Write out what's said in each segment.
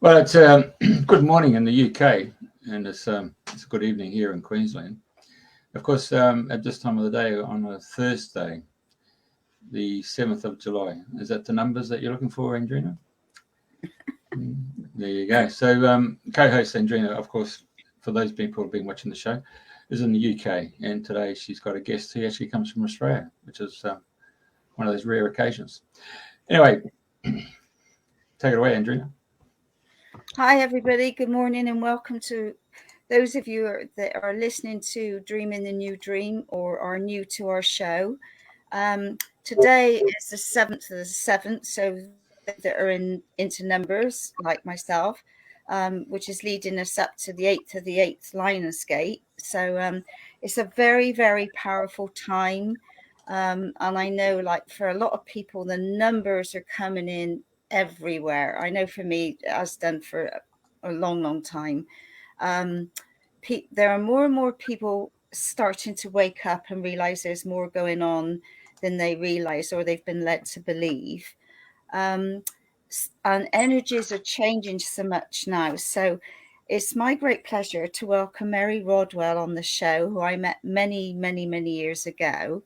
Well, it's good morning in the UK, and it's a good evening here in Queensland. Of course, at this time of the day on a Thursday, the 7th of July. Is that the numbers that you're looking for, Andrena? There you go. So, co-host Andrena, of course, for those people who've been watching the show, is in the UK, and today she's got a guest who actually comes from Australia, which is one of those rare occasions. Anyway, take it away, Andrena. Hi, everybody. Good morning and welcome to those of you that are listening to Dreaming the New Dream or are new to our show. Today is the 7th of the 7th, so that are into numbers like myself, which is leading us up to the 8th of the 8th Lioness Gate. So it's a very, very powerful time. And I know, like, for a lot of people, the numbers are coming in everywhere. I know for me, it has done for a long, long time. There are more and more people starting to wake up and realize there's more going on than they realize or they've been led to believe. And energies are changing so much now. So it's my great pleasure to welcome Mary Rodwell on the show, who I met many, many, many years ago.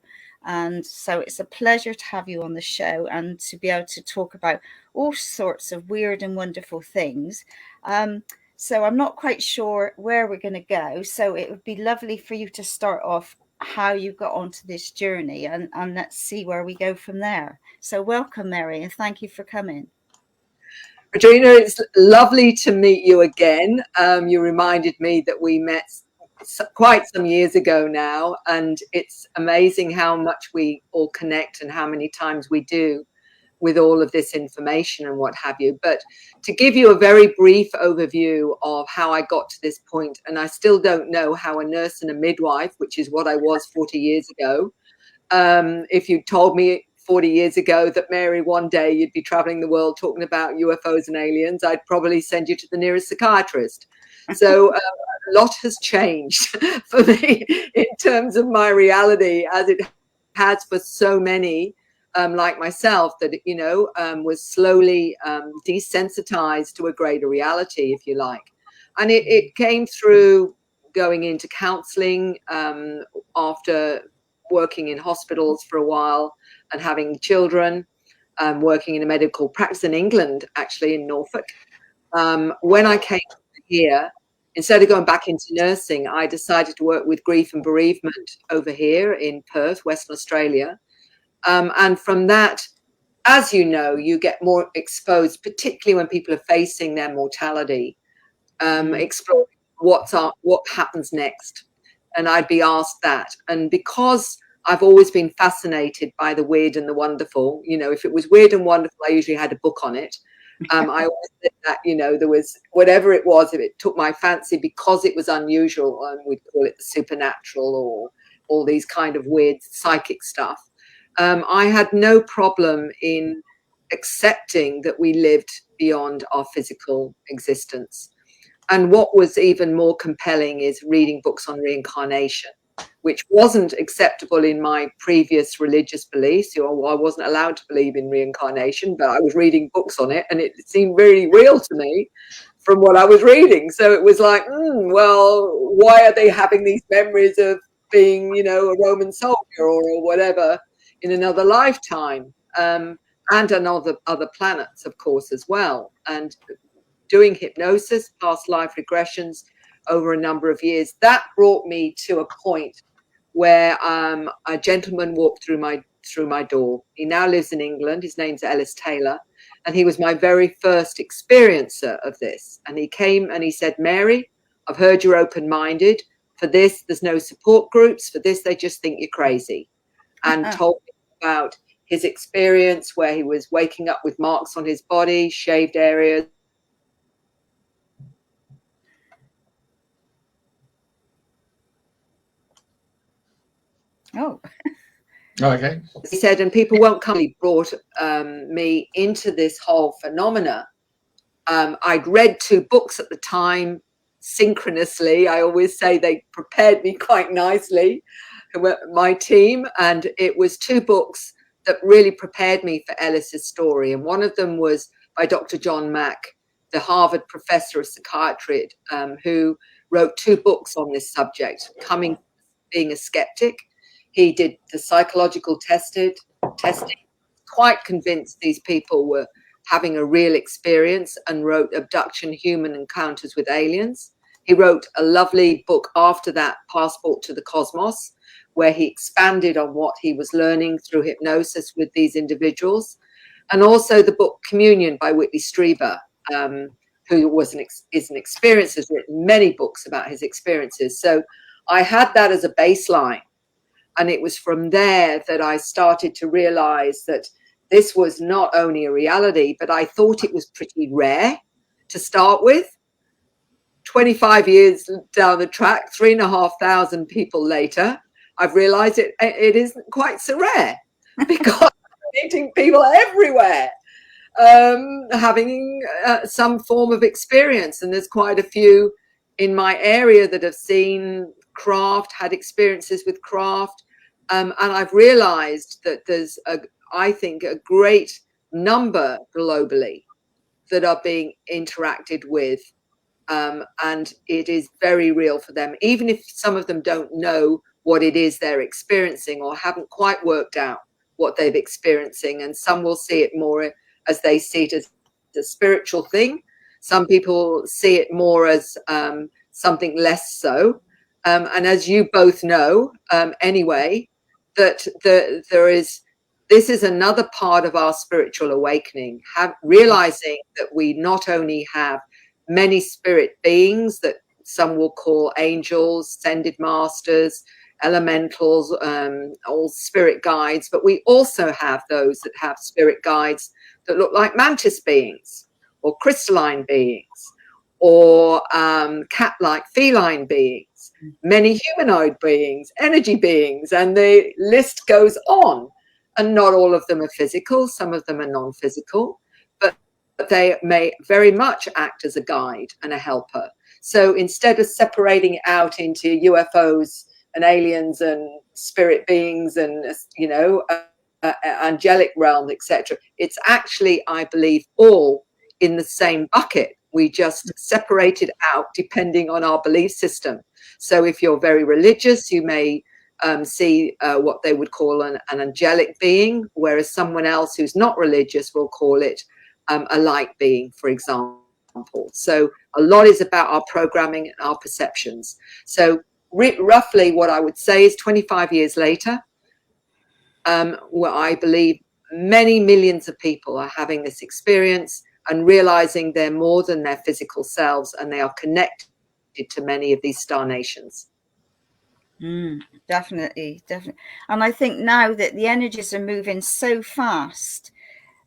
And so it's a pleasure to have you on the show and to be able to talk about all sorts of weird and wonderful things. So I'm not quite sure where we're going to go. So it would be lovely for you to start off how you got onto this journey and let's see where we go from there. So welcome, Mary, and thank you for coming. Andrena, it's lovely to meet you again. You reminded me that we met quite some years ago now, and it's amazing how much we all connect and how many times we do with all of this information and what have you. But to give you a very brief overview of how I got to this point, and I still don't know how a nurse and a midwife, which is what I was 40 years ago, if you told me 40 years ago that, Mary, one day you'd be traveling the world talking about UFOs and aliens, I'd probably send you to the nearest psychiatrist. So a lot has changed for me in terms of my reality, as it has for so many like myself, that, was slowly desensitized to a greater reality, if you like. And it came through going into counseling after working in hospitals for a while and having children, working in a medical practice in England, actually in Norfolk. When I came here, instead of going back into nursing, I decided to work with grief and bereavement over here in Perth, Western Australia. And from that, as you know, you get more exposed, particularly when people are facing their mortality, exploring what happens next. And I'd be asked that. And because I've always been fascinated by the weird and the wonderful, if it was weird and wonderful, I usually had a book on it. I always said that, there was whatever it was, if it took my fancy because it was unusual, and we'd call it the supernatural or all these kind of weird psychic stuff. I had no problem in accepting that we lived beyond our physical existence. And what was even more compelling is reading books on reincarnation, which wasn't acceptable in my previous religious beliefs. I wasn't allowed to believe in reincarnation, but I was reading books on it, and it seemed really real to me from what I was reading. So it was like, well, why are they having these memories of being, a Roman soldier or whatever in another lifetime, and on other planets, of course, as well. And doing hypnosis, past life regressions over a number of years, that brought me to a point where a gentleman walked through my door. He now lives in England. His name's Ellis Taylor, and he was my very first experiencer of this. And he came and he said, "Mary, I've heard you're open-minded. For this, there's no support groups. For this, they just think you're crazy." And told me about his experience where he was waking up with marks on his body, shaved areas. Oh. Okay. He said, and people won't come. He brought me into this whole phenomena. I'd read 2 books at the time, synchronously. I always say they prepared me quite nicely, my team, and it was 2 books that really prepared me for Ellis's story. And one of them was by Dr. John Mack, the Harvard professor of psychiatry, who wrote 2 books on this subject, being a skeptic. He did the psychological testing, quite convinced these people were having a real experience, and wrote Abduction: Human Encounters with Aliens. He wrote a lovely book after that, Passport to the Cosmos, where he expanded on what he was learning through hypnosis with these individuals. And also the book Communion by Whitley Strieber, who was is an experiencer, has written many books about his experiences. So I had that as a baseline. And it was from there that I started to realize that this was not only a reality, but I thought it was pretty rare to start with. 25 years down the track, 3,500 people later, I've realized it isn't quite so rare, because I'm meeting people everywhere having some form of experience. And there's quite a few in my area that have seen craft, had experiences with craft. And I've realized that there's, I think, a great number globally that are being interacted with. And it is very real for them, even if some of them don't know what it is they're experiencing or haven't quite worked out what they're experiencing. And some will see it more as they see it as a spiritual thing. Some people see it more as something less so. And as you both know, anyway, that this is another part of our spiritual awakening, realizing that we not only have many spirit beings that some will call angels, ascended masters, elementals, all spirit guides, but we also have those that have spirit guides that look like mantis beings or crystalline beings or cat-like feline beings, many humanoid beings, energy beings, and the list goes on. And not all of them are physical, some of them are non-physical, but they may very much act as a guide and a helper. So instead of separating it out into UFOs and aliens and spirit beings and, you know, angelic realm, etc., it's actually, I believe, all in the same bucket. We just separate it out depending on our belief system. So if you're very religious, you may see what they would call an angelic being, whereas someone else who's not religious will call it a light being, for example. So a lot is about our programming and our perceptions. So roughly what I would say is 25 years later, where I believe many millions of people are having this experience and realizing they're more than their physical selves, and they are connected to many of these star nations. Definitely. And I think now that the energies are moving so fast,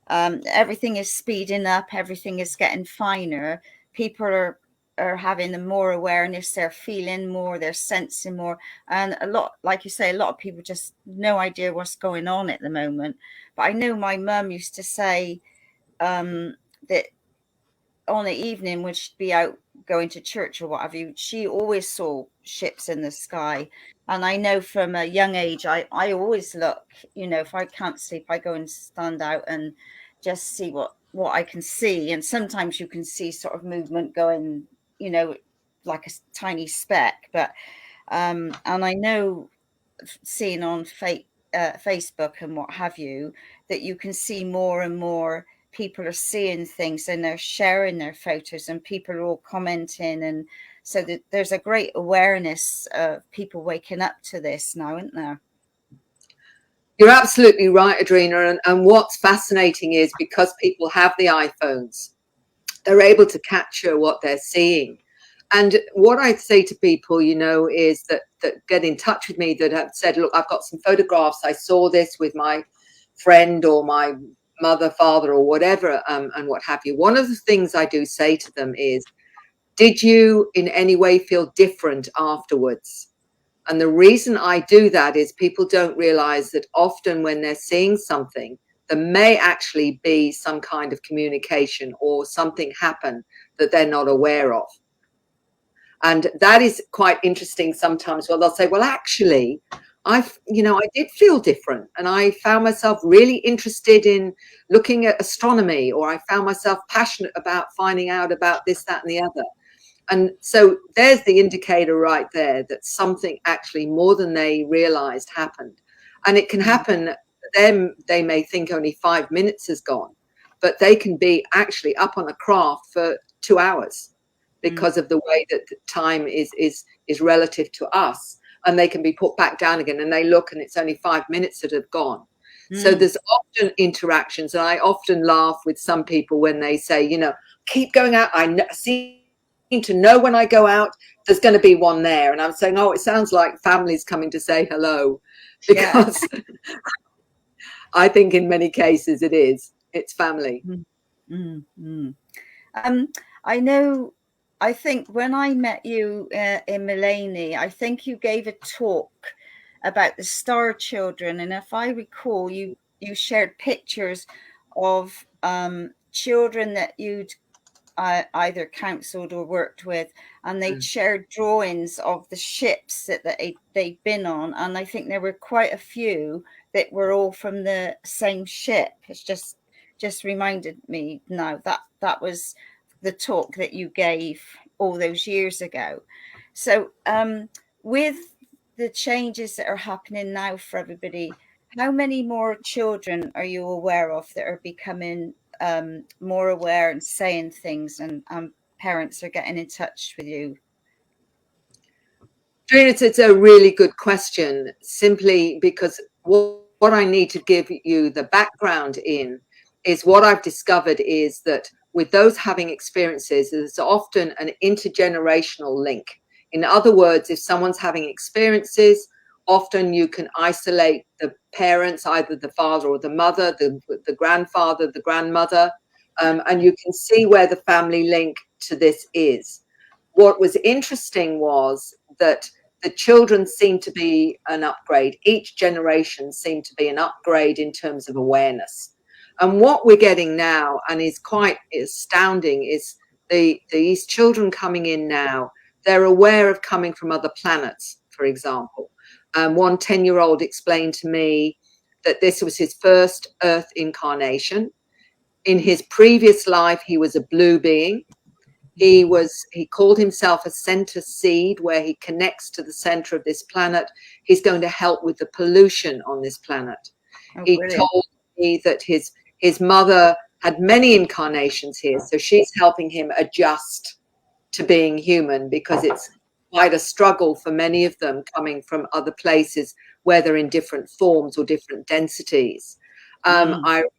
everything is speeding up, everything is getting finer. People are having more awareness, they're feeling more, they're sensing more. And a lot, like you say, a lot of people just no idea what's going on at the moment. But I know my mum used to say that on the evening when she'd be out going to church or what have you, she always saw ships in the sky. And I know from a young age, I always look, you know, if I can't sleep, I go and stand out and just see what I can see. And sometimes you can see sort of movement going, you know, like a tiny speck. But and I know, seeing on Facebook and what have you, that you can see more and more people are seeing things and they're sharing their photos and people are all commenting. And so that there's a great awareness of people waking up to this now, isn't there? You're absolutely right, Andrena. And what's fascinating is because people have the iPhones, they're able to capture what they're seeing. And what I'd say to people, you know, is that get in touch with me, that have said, look, I've got some photographs. I saw this with my friend or my mother, father, or whatever, and what have you. One of the things I do say to them is, did you in any way feel different afterwards? And the reason I do that is people don't realize that often when they're seeing something, there may actually be some kind of communication or something happen that they're not aware of. And that is quite interesting sometimes. Well, they'll say, well, actually, I did feel different, and I found myself really interested in looking at astronomy, or I found myself passionate about finding out about this, that, and the other. And so there's the indicator right there that something actually more than they realized happened. And it can happen, them, they may think only 5 minutes has gone, but they can be actually up on a craft for 2 hours because of the way that the time is relative to us. And they can be put back down again, and they look and it's only 5 minutes that have gone. So there's often interactions, and I often laugh with some people when they say, keep going out. I seem to know when I go out, there's going to be one there. And I'm saying, it sounds like families coming to say hello, because I think in many cases it's family. I think when I met you in Mullaney, I think you gave a talk about the star children. And if I recall, you shared pictures of children that you'd either counseled or worked with, and they'd shared drawings of the ships that they'd been on. And I think there were quite a few that were all from the same ship. It's just reminded me now that was the talk that you gave all those years ago. So with the changes that are happening now for everybody, how many more children are you aware of that are becoming more aware and saying things, and parents are getting in touch with you? It's a really good question, simply because what I need to give you the background in is what I've discovered is that with those having experiences, there's often an intergenerational link. In other words, if someone's having experiences, often you can isolate the parents, either the father or the mother, the grandfather, the grandmother, and you can see where the family link to this is. What was interesting was that the children seemed to be an upgrade. Each generation seemed to be an upgrade in terms of awareness. And what we're getting now, and is quite astounding, is these children coming in now, they're aware of coming from other planets, for example. One 10-year-old explained to me that this was his first Earth incarnation. In his previous life, he was a blue being. He called himself a center seed, where he connects to the center of this planet. He's going to help with the pollution on this planet. He told me that his mother had many incarnations here, so she's helping him adjust to being human, because it's quite a struggle for many of them coming from other places where they're in different forms or different densities. I remember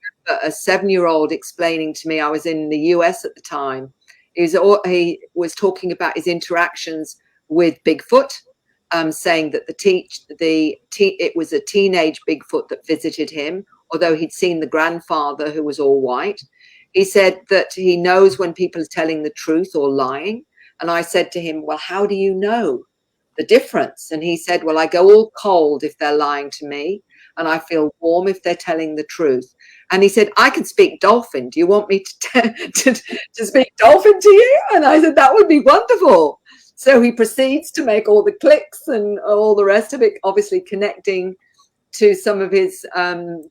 a 7-year-old explaining to me, I was in the US at the time, he was talking about his interactions with Bigfoot, saying that it was a teenage Bigfoot that visited him, although he'd seen the grandfather who was all white. He said that he knows when people are telling the truth or lying. And I said to him, well, how do you know the difference? And he said, well, I go all cold if they're lying to me, and I feel warm if they're telling the truth. And he said, I can speak Dolphin. Do you want me to speak Dolphin to you? And I said, that would be wonderful. So he proceeds to make all the clicks and all the rest of it, obviously connecting to some of his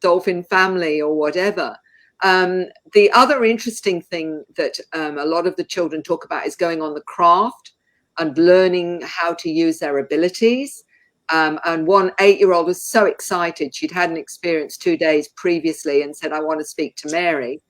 dolphin family or whatever. The other interesting thing that a lot of the children talk about is going on the craft and learning how to use their abilities. And one 8-year-old was so excited. She'd had an experience 2 days previously and said, I want to speak to Mary.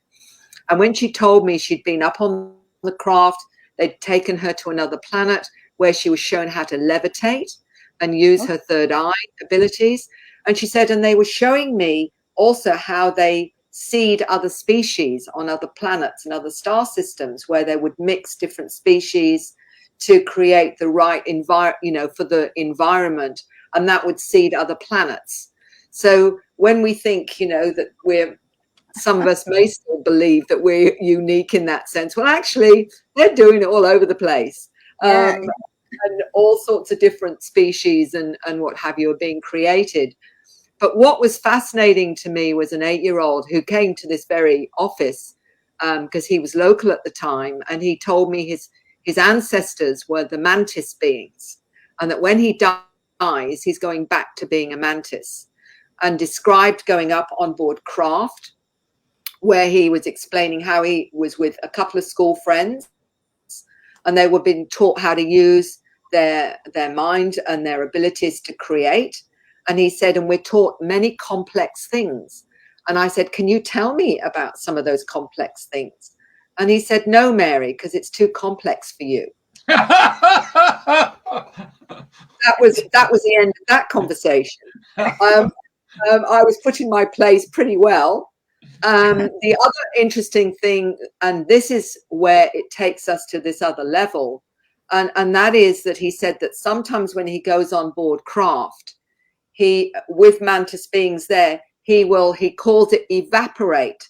And when she told me she'd been up on the craft, they'd taken her to another planet where she was shown how to levitate and use her third eye abilities. And she said, and they were showing me also how they seed other species on other planets and other star systems, where they would mix different species to create the right for the environment, and that would seed other planets. So when we think, that some of us may still believe that we're unique in that sense, well, actually, they're doing it all over the place. And all sorts of different species and what have you are being created. But what was fascinating to me was an 8-year-old who came to this very office because he was local at the time, and he told me his ancestors were the mantis beings, and that when he died dies, he's going back to being a mantis, and described going up on board craft, where he was explaining how he was with a couple of school friends, and they were being taught how to use their mind and their abilities to create. And he said, and we're taught many complex things. And I said, can you tell me about some of those complex things? And he said, no, Mary, because it's too complex for you. That was the end of that conversation. I was put in my place pretty well. The other interesting thing, and this is where it takes us to this other level, and that is that he said that sometimes when he goes on board craft, he, with mantis beings there, he calls it evaporate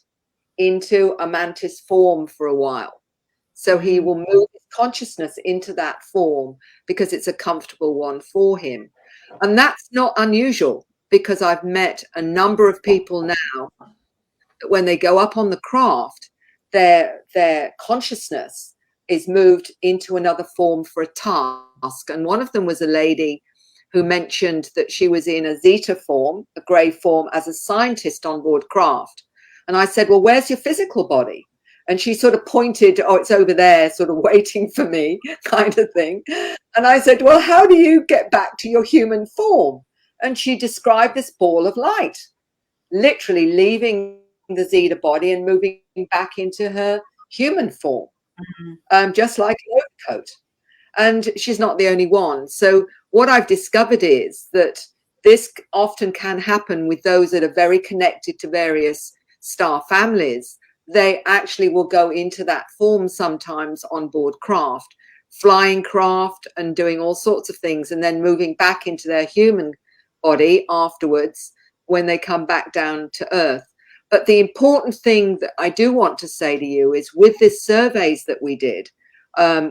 into a mantis form for a while. So he will move his consciousness into that form because it's a comfortable one for him. And that's not unusual, because I've met a number of people now that when they go up on the craft, their consciousness is moved into another form for a task. And one of them was a lady who mentioned that she was in a Zeta form, a grey form, as a scientist on board craft. And I said, well, where's your physical body? And she sort of pointed, oh, it's over there, sort of waiting for me, kind of thing. And I said, well, how do you get back to your human form? And she described this ball of light, literally leaving the Zeta body and moving back into her human form, just like an overcoat. And she's not the only one. So what I've discovered is that this often can happen with those that are very connected to various star families. They actually will go into that form sometimes on board craft, flying craft and doing all sorts of things, and then moving back into their human body afterwards when they come back down to Earth. But the important thing that I do want to say to you is, with this surveys that we did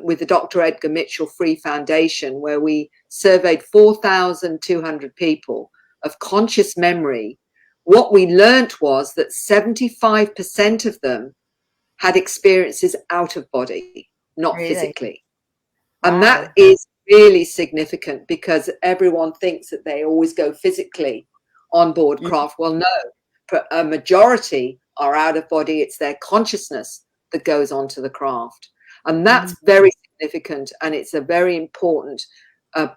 with the Dr. Edgar Mitchell Free Foundation, where we surveyed 4,200 people of conscious memory, what we learnt was that 75% of them had experiences out of body, not physically. And that is really significant, because everyone thinks that they always go physically on board craft. Well, no, a majority are out of body. It's their consciousness that goes onto the craft. And that's very significant, and it's a very important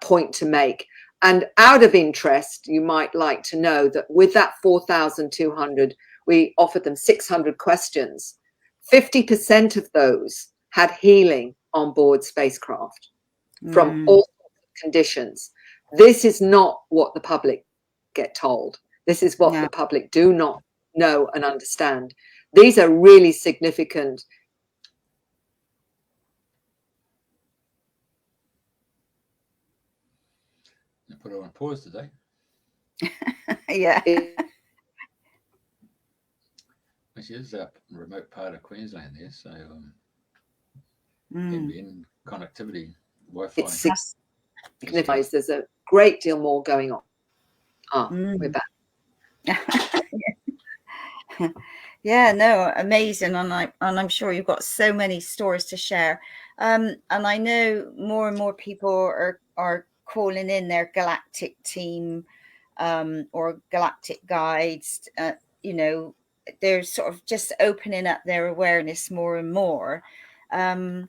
point to make. And out of interest, you might like to know that with that 4,200, we offered them 600 questions. 50% of those had healing on board spacecraft from all conditions. This is not what the public get told. This is what the public do not know and understand. These are really significant. I put her on pause today. Yeah. Which is a remote part of Queensland there, so NBN connectivity, Wi-Fi. It signifies there's a great deal more going on. We're back. Yeah, no, amazing, and I'm sure you've got so many stories to share. And I know more and more people are calling in their galactic team or galactic guides. You know, they're sort of just opening up their awareness more and more. But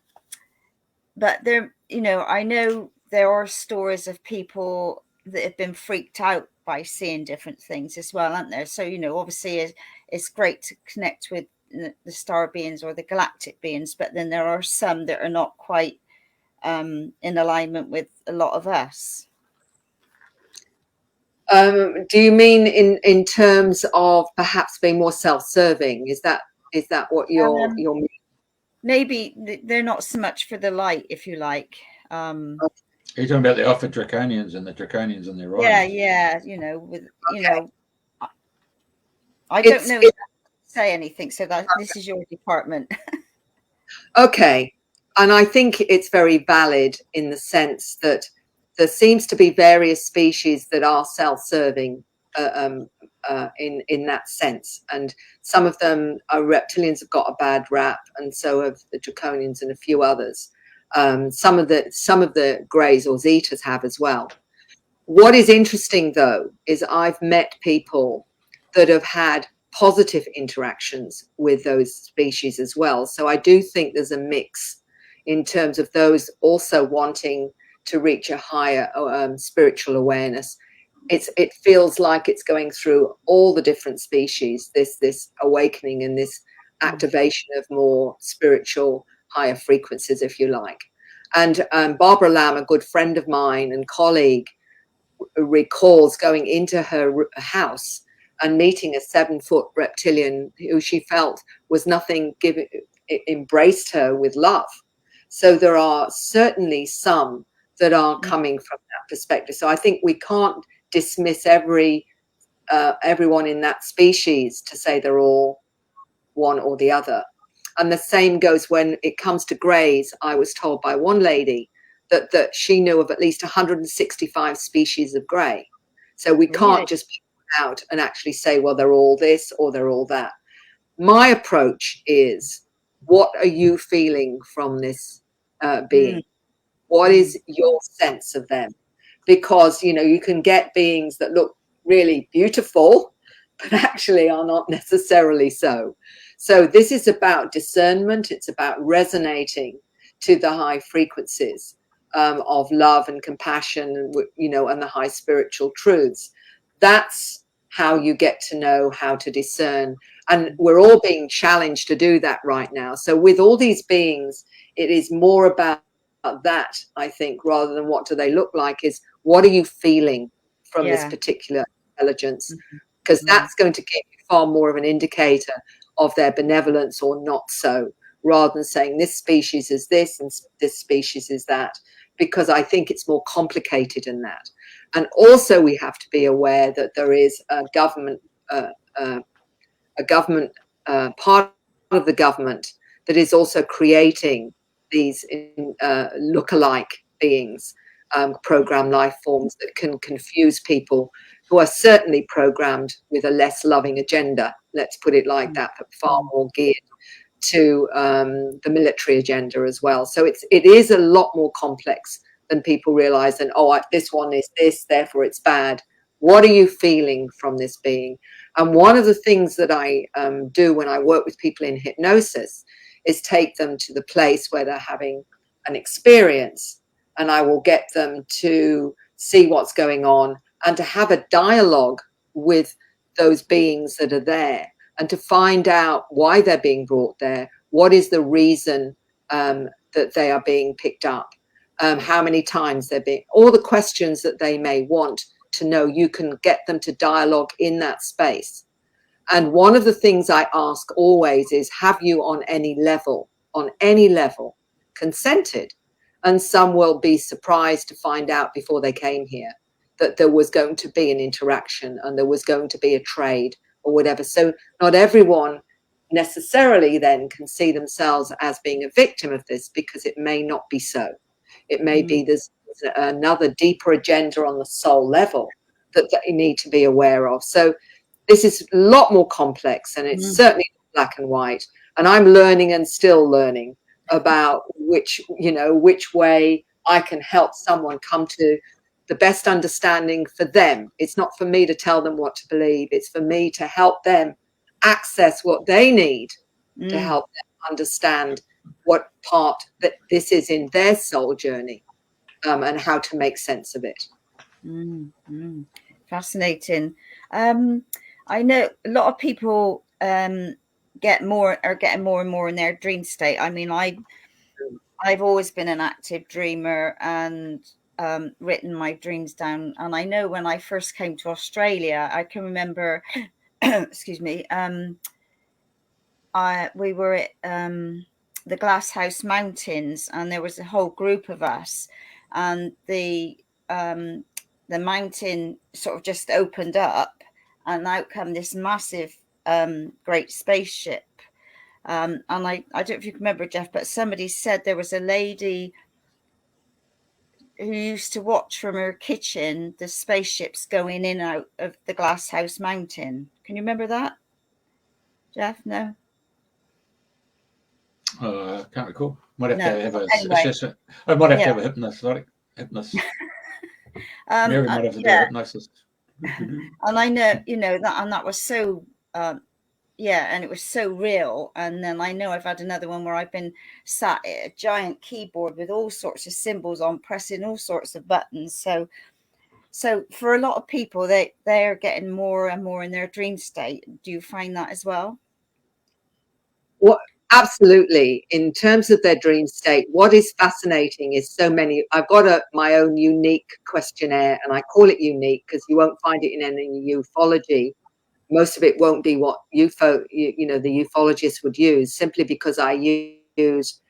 there, you know, I know there are stories of people that have been freaked out by seeing different things as well, aren't there? So, you know, obviously it's great to connect with the star beings or the galactic beings, but then there are some that are not quite in alignment with a lot of us. Do you mean in terms of perhaps being more self-serving? Is that what you're meaning? Maybe they're not so much for the light, if you like. Are you talking about the Alpha Draconians and the Draconians and their riders? Yeah, you know, you know, I don't know if I say anything, so that this is your department. Okay, and I think it's very valid in the sense that there seems to be various species that are self-serving in that sense, and some of them are reptilians have got a bad rap, and so have the Draconians and a few others. Some of the Greys or Zetas have as well. What is interesting, though, is I've met people that have had positive interactions with those species as well. So I do think there's a mix in terms of those also wanting to reach a higher spiritual awareness. It feels like it's going through all the different species, this awakening and this activation of more spiritual, higher frequencies, if you like. And Barbara Lamb, a good friend of mine and colleague, recalls going into her house and meeting a 7-foot reptilian who she felt was nothing, embraced her with love. So there are certainly some that are coming from that perspective. So I think we can't dismiss everyone in that species to say they're all one or the other. And the same goes when it comes to greys. I was told by one lady that she knew of at least 165 species of grey. So we can't just pick out and actually say, well, they're all this or they're all that. My approach is, what are you feeling from this being? What is your sense of them? Because, you know, you can get beings that look really beautiful, but actually are not necessarily so. So this is about discernment. It's about resonating to the high frequencies of love and compassion, you know, and the high spiritual truths. That's how you get to know how to discern. And we're all being challenged to do that right now. So with all these beings, it is more about that, I think, rather than what do they look like, is what are you feeling from this particular intelligence? Because that's going to give you far more of an indicator of their benevolence or not so, rather than saying this species is this and this species is that, because I think it's more complicated than that. And also we have to be aware that there is a government, part of the government that is also creating these look-alike beings, program life forms that can confuse people who are certainly programmed with a less loving agenda, let's put it like that, but far more geared to the military agenda as well. So it is a lot more complex than people realize. And this one is this, therefore it's bad. What are you feeling from this being? And one of the things that I do when I work with people in hypnosis is take them to the place where they're having an experience, and I will get them to see what's going on and to have a dialogue with those beings that are there, and to find out why they're being brought there. What is the reason that they are being picked up? How many times they're being, all the questions that they may want to know, you can get them to dialogue in that space. And one of the things I ask always is, have you on any level, consented? And some will be surprised to find out before they came here that there was going to be an interaction and there was going to be a trade or whatever. So not everyone necessarily then can see themselves as being a victim of this, because it may not be so. It may be there's another deeper agenda on the soul level that you need to be aware of. So this is a lot more complex, and it's certainly black and white. And I'm learning and still learning about which way I can help someone come to the best understanding for them. It's not for me to tell them what to believe. It's for me to help them access what they need to help them understand what part that this is in their soul journey, and how to make sense of it. Fascinating. I know a lot of people getting more and more in their dream state. I mean, I've always been an active dreamer and written my dreams down. And I know when I first came to Australia, I can remember, excuse me, we were at the Glasshouse Mountains, and there was a whole group of us, and the mountain sort of just opened up, and out come this massive great spaceship. And I don't know if you can remember, Jeff, but somebody said there was a lady who used to watch from her kitchen the spaceships going in and out of the Glasshouse Mountain. Can you remember that, Jeff? No? I can't recall. Might have to have a Anyway. assessment. I might have to have a hypnotist. Mary might have to do Yeah, hypnosis. and I know, that was so, yeah, and it was so real. And then I know I've had another one where I've been sat at a giant keyboard with all sorts of symbols on, pressing all sorts of buttons. So for a lot of people, they're getting more and more in their dream state. Do you find that as well? What, absolutely. In terms of their dream state, what is fascinating is so many. I've got my own unique questionnaire, and I call it unique because you won't find it in any ufology. Most of it won't be what the ufologists would use, simply because I use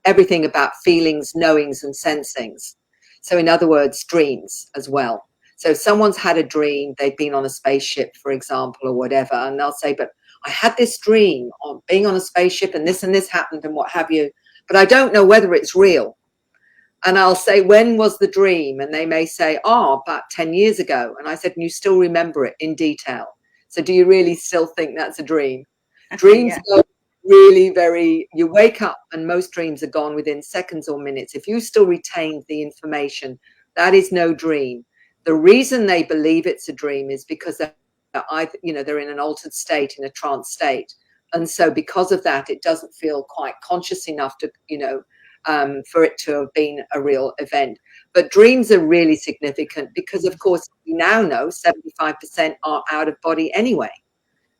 everything about feelings, knowings, and sensings. So in other words, dreams as well. So if someone's had a dream, they've been on a spaceship, for example, or whatever, and they'll say, but I had this dream on being on a spaceship and this happened and what have you, but I don't know whether it's real. And I'll say, when was the dream? And they may say, about 10 years ago. And I said, and you still remember it in detail. So do you really still think that's a dream? Dreams go really you wake up and most dreams are gone within seconds or minutes. If you still retained the information, that is no dream. The reason they believe it's a dream is because they're in an altered state, in a trance state. And so because of that, it doesn't feel quite conscious enough to, for it to have been a real event. But dreams are really significant because, of course, we now know 75% are out of body anyway.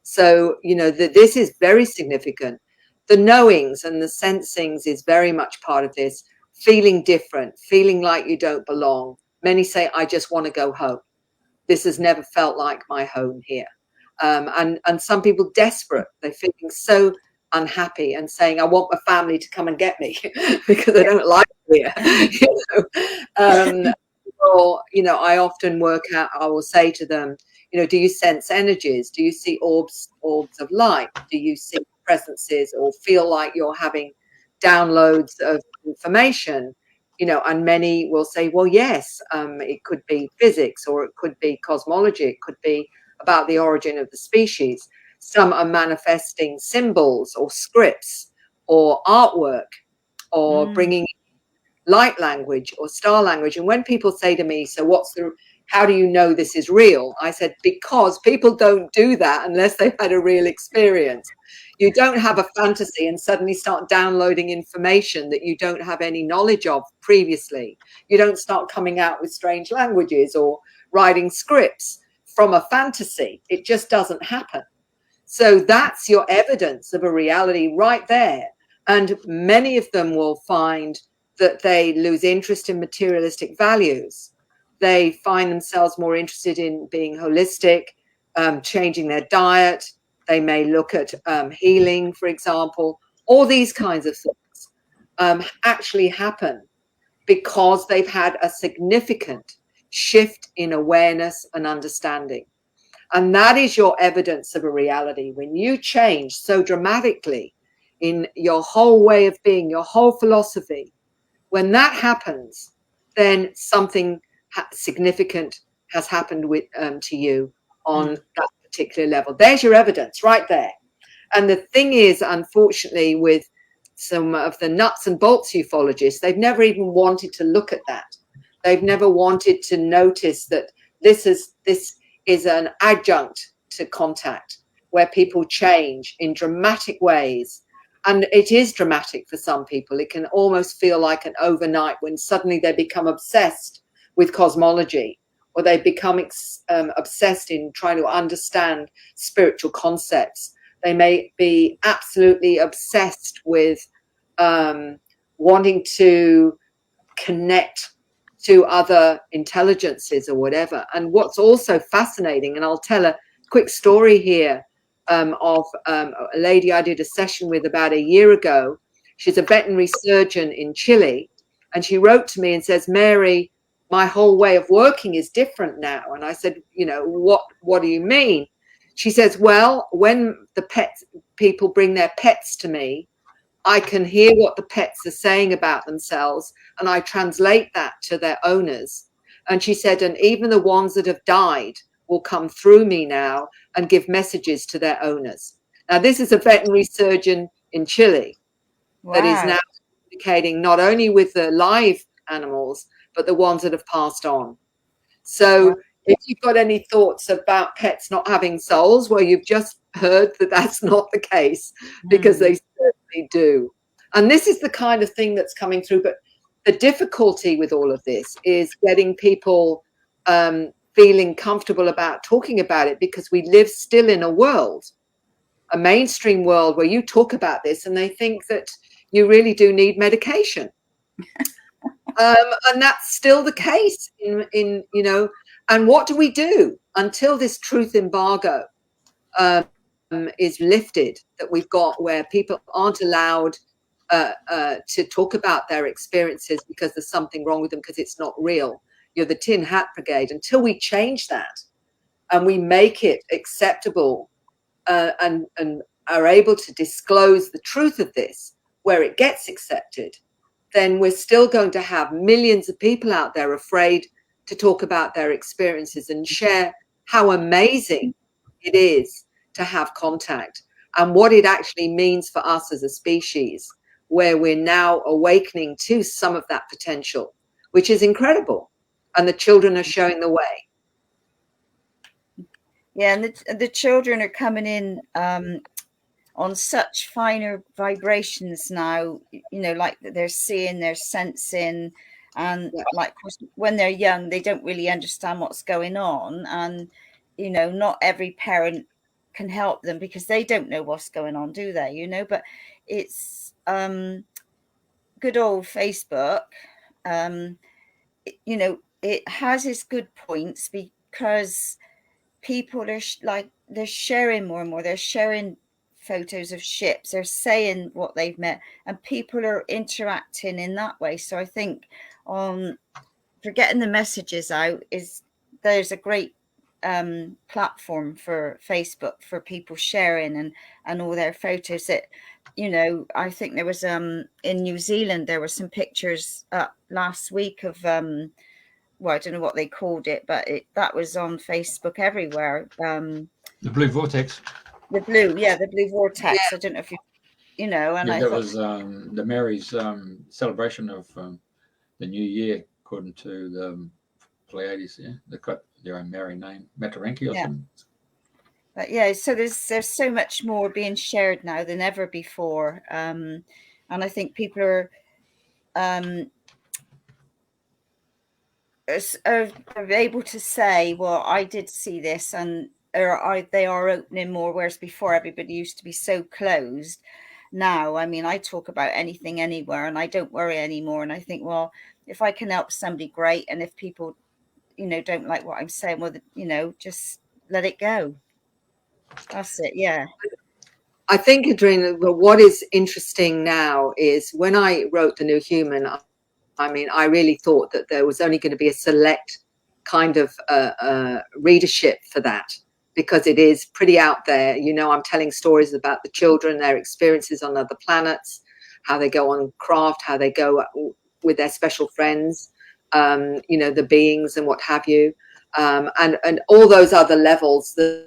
So, this is very significant. The knowings and the sensings is very much part of this. Feeling different, feeling like you don't belong. Many say, I just want to go home. This has never felt like my home here. And some people desperate. They're feeling so unhappy and saying, I want my family to come and get me because I don't like it here. Or, I often work out, I will say to them, do you sense energies? Do you see orbs of light? Do you see presences or feel like you're having downloads of information? And many will say, well, yes, it could be physics, or it could be cosmology. It could be about the origin of the species. Some are manifesting symbols or scripts or artwork or bringing light language or star language. And when people say to me, so how do you know this is real? I said, because people don't do that unless they've had a real experience. You don't have a fantasy and suddenly start downloading information that you don't have any knowledge of previously. You don't start coming out with strange languages or writing scripts from a fantasy. It just doesn't happen. So that's your evidence of a reality right there. And many of them will find that they lose interest in materialistic values. They find themselves more interested in being holistic, changing their diet. They may look at healing, for example. All these kinds of things actually happen because they've had a significant shift in awareness and understanding. And that is your evidence of a reality. When you change so dramatically in your whole way of being, your whole philosophy, when that happens, then something significant has happened to you on that particular level. There's your evidence right there. And the thing is, unfortunately, with some of the nuts and bolts ufologists, they've never even wanted to look at that. They've never wanted to notice that this is an adjunct to contact, where people change in dramatic ways. And it is dramatic for some people. It can almost feel like an overnight when suddenly they become obsessed with cosmology, or they become obsessed in trying to understand spiritual concepts. They may be absolutely obsessed with wanting to connect to other intelligences or whatever. And what's also fascinating, and I'll tell a quick story here, of a lady I did a session with about a year ago. She's a veterinary surgeon in Chile, and she wrote to me and says, Mary, my whole way of working is different now. And I said, what do you mean? She says, well, when the people bring their pets to me, I can hear what the pets are saying about themselves, and I translate that to their owners. And she said, and even the ones that have died will come through me now and give messages to their owners. Now, this is a veterinary surgeon in Chile that is now communicating not only with the live animals, but the ones that have passed on. So if you've got any thoughts about pets not having souls, well, you've just heard that that's not the case, because they certainly do. And this is the kind of thing that's coming through. But the difficulty with all of this is getting people feeling comfortable about talking about it, because we live still in a world, a mainstream world, where you talk about this and they think that you really do need medication. And that's still the case in you know. And what do we do until this truth embargo is lifted, that we've got, where people aren't allowed to talk about their experiences because there's something wrong with them, because it's not real? You're the tin hat brigade. Until we change that and we make it acceptable and are able to disclose the truth of this where it gets accepted, then we're still going to have millions of people out there afraid to talk about their experiences and share how amazing it is to have contact, and what it actually means for us as a species, where we're now awakening to some of that potential, which is incredible. And the children are showing the way. Yeah, and the children are coming in on such finer vibrations now, you know, like they're seeing, they're sensing, and like when they're young, they don't really understand what's going on, and you know, not every parent can help them because they don't know what's going on, do they? You know, but it's good old Facebook. You know, it has its good points because people are like, they're sharing more and more. They're sharing photos of ships, they're saying what they've met, and people are interacting in that way. So I think for getting the messages out, there's a great platform for Facebook for people sharing and all their photos. That, you know, I think there was in New Zealand, there were some pictures last week of well, I don't know what they called it, but that was on Facebook everywhere. The blue vortex. The blue vortex. Yeah. I don't know if you know. And that was the Mary's celebration of the new year, according to the Pleiades. Yeah, they've got their own Mary name, Mataranki or something. But yeah, so there's so much more being shared now than ever before, and I think people are able to say, well, I did see this, and they are opening more, whereas before everybody used to be so closed. Now, I mean, I talk about anything, anywhere, and I don't worry anymore. And I think, well, if I can help somebody, great. And if people, you know, don't like what I'm saying, well, you know, just let it go. That's it. Yeah. I think, Andrena, what is interesting now is when I wrote The New Human, I mean, I really thought that there was only going to be a select kind of readership for that, because it is pretty out there. You know, I'm telling stories about the children, their experiences on other planets, how they go on craft, how they go with their special friends, you know, the beings and what have you, and all those other levels that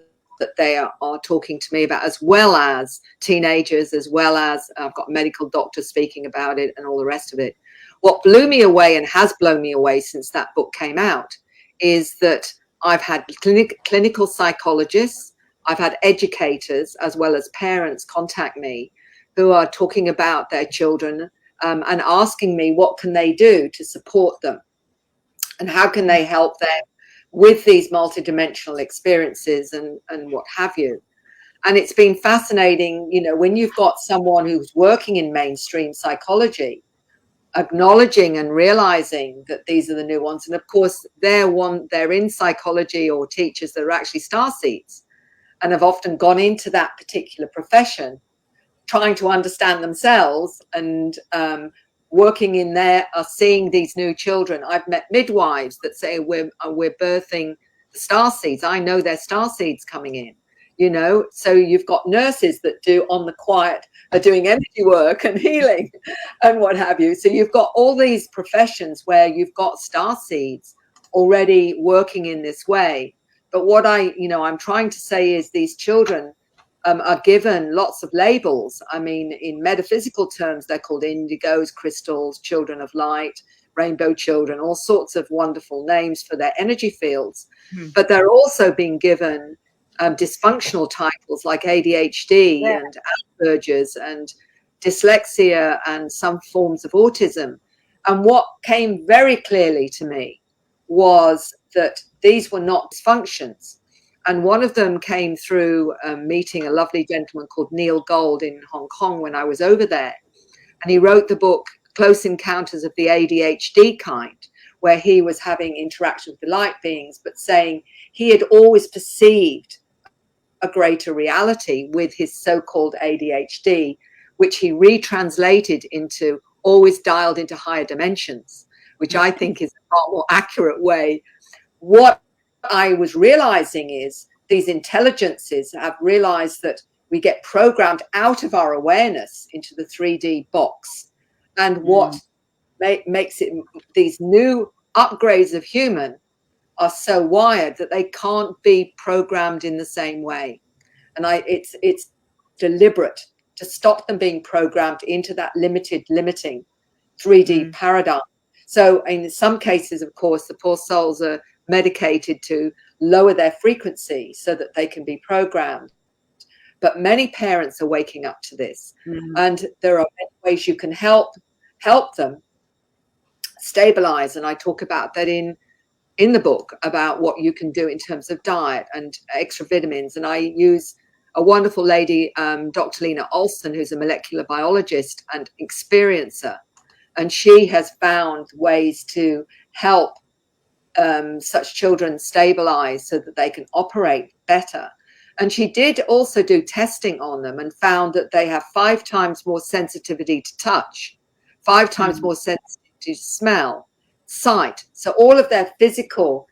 they are talking to me about, as well as teenagers, as well as I've got a medical doctor speaking about it and all the rest of it. What blew me away and has blown me away since that book came out is that I've had clinical psychologists, I've had educators, as well as parents contact me who are talking about their children and asking me what can they do to support them and how can they help them with these multidimensional experiences and what have you. And it's been fascinating, you know, when you've got someone who's working in mainstream psychology, acknowledging and realizing that these are the new ones. And of course, they're in psychology, or teachers that are actually starseeds and have often gone into that particular profession, trying to understand themselves and working in there, are seeing these new children. I've met midwives that say we're birthing the starseeds. I know they're starseeds coming in. You know, so you've got nurses that do on the quiet, are doing energy work and healing and what have you. So you've got all these professions where you've got starseeds already working in this way. But what I'm trying to say is these children are given lots of labels. I mean, in metaphysical terms, they're called indigos, crystals, children of light, rainbow children, all sorts of wonderful names for their energy fields. But they're also being given dysfunctional titles like ADHD and Asperger's and dyslexia and some forms of autism. And what came very clearly to me was that these were not dysfunctions. And one of them came through meeting a lovely gentleman called Neil Gold in Hong Kong when I was over there. And he wrote the book Close Encounters of the ADHD Kind, where he was having interaction with the light beings, but saying he had always perceived a greater reality with his so-called ADHD, which he retranslated into always dialed into higher dimensions, which I think is a far more accurate way. What I was realizing is these intelligences have realized that we get programmed out of our awareness into the 3D box. And what makes it, these new upgrades of human are so wired that they can't be programmed in the same way. And it's deliberate to stop them being programmed into that limiting 3D paradigm. So in some cases, of course, the poor souls are medicated to lower their frequency so that they can be programmed. But many parents are waking up to this. And there are many ways you can help them stabilize. And I talk about that in the book, about what you can do in terms of diet and extra vitamins. And I use a wonderful lady, Dr. Lena Olson, who's a molecular biologist and experiencer. And she has found ways to help such children stabilize so that they can operate better. And she did also do testing on them and found that they have 5 times more sensitivity to touch, 5 times more sensitivity to smell, sight. So all of their physical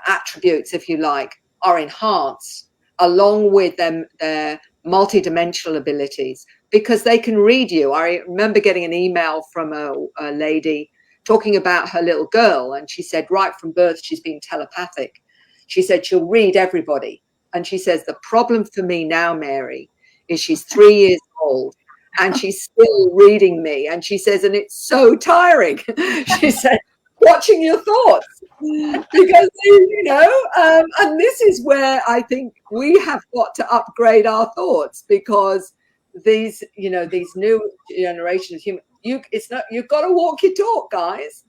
attributes, if you like, are enhanced along with their multidimensional abilities, because they can read you. I remember getting an email from a lady talking about her little girl, and she said right from birth she's been telepathic. She said she'll read everybody. And she says, the problem for me now, Mary, is she's 3 years old and she's still reading me. And she says, and it's so tiring. She said, watching your thoughts. Because, and this is where I think we have got to upgrade our thoughts, because these new generation of humans, you've got to walk your talk, guys.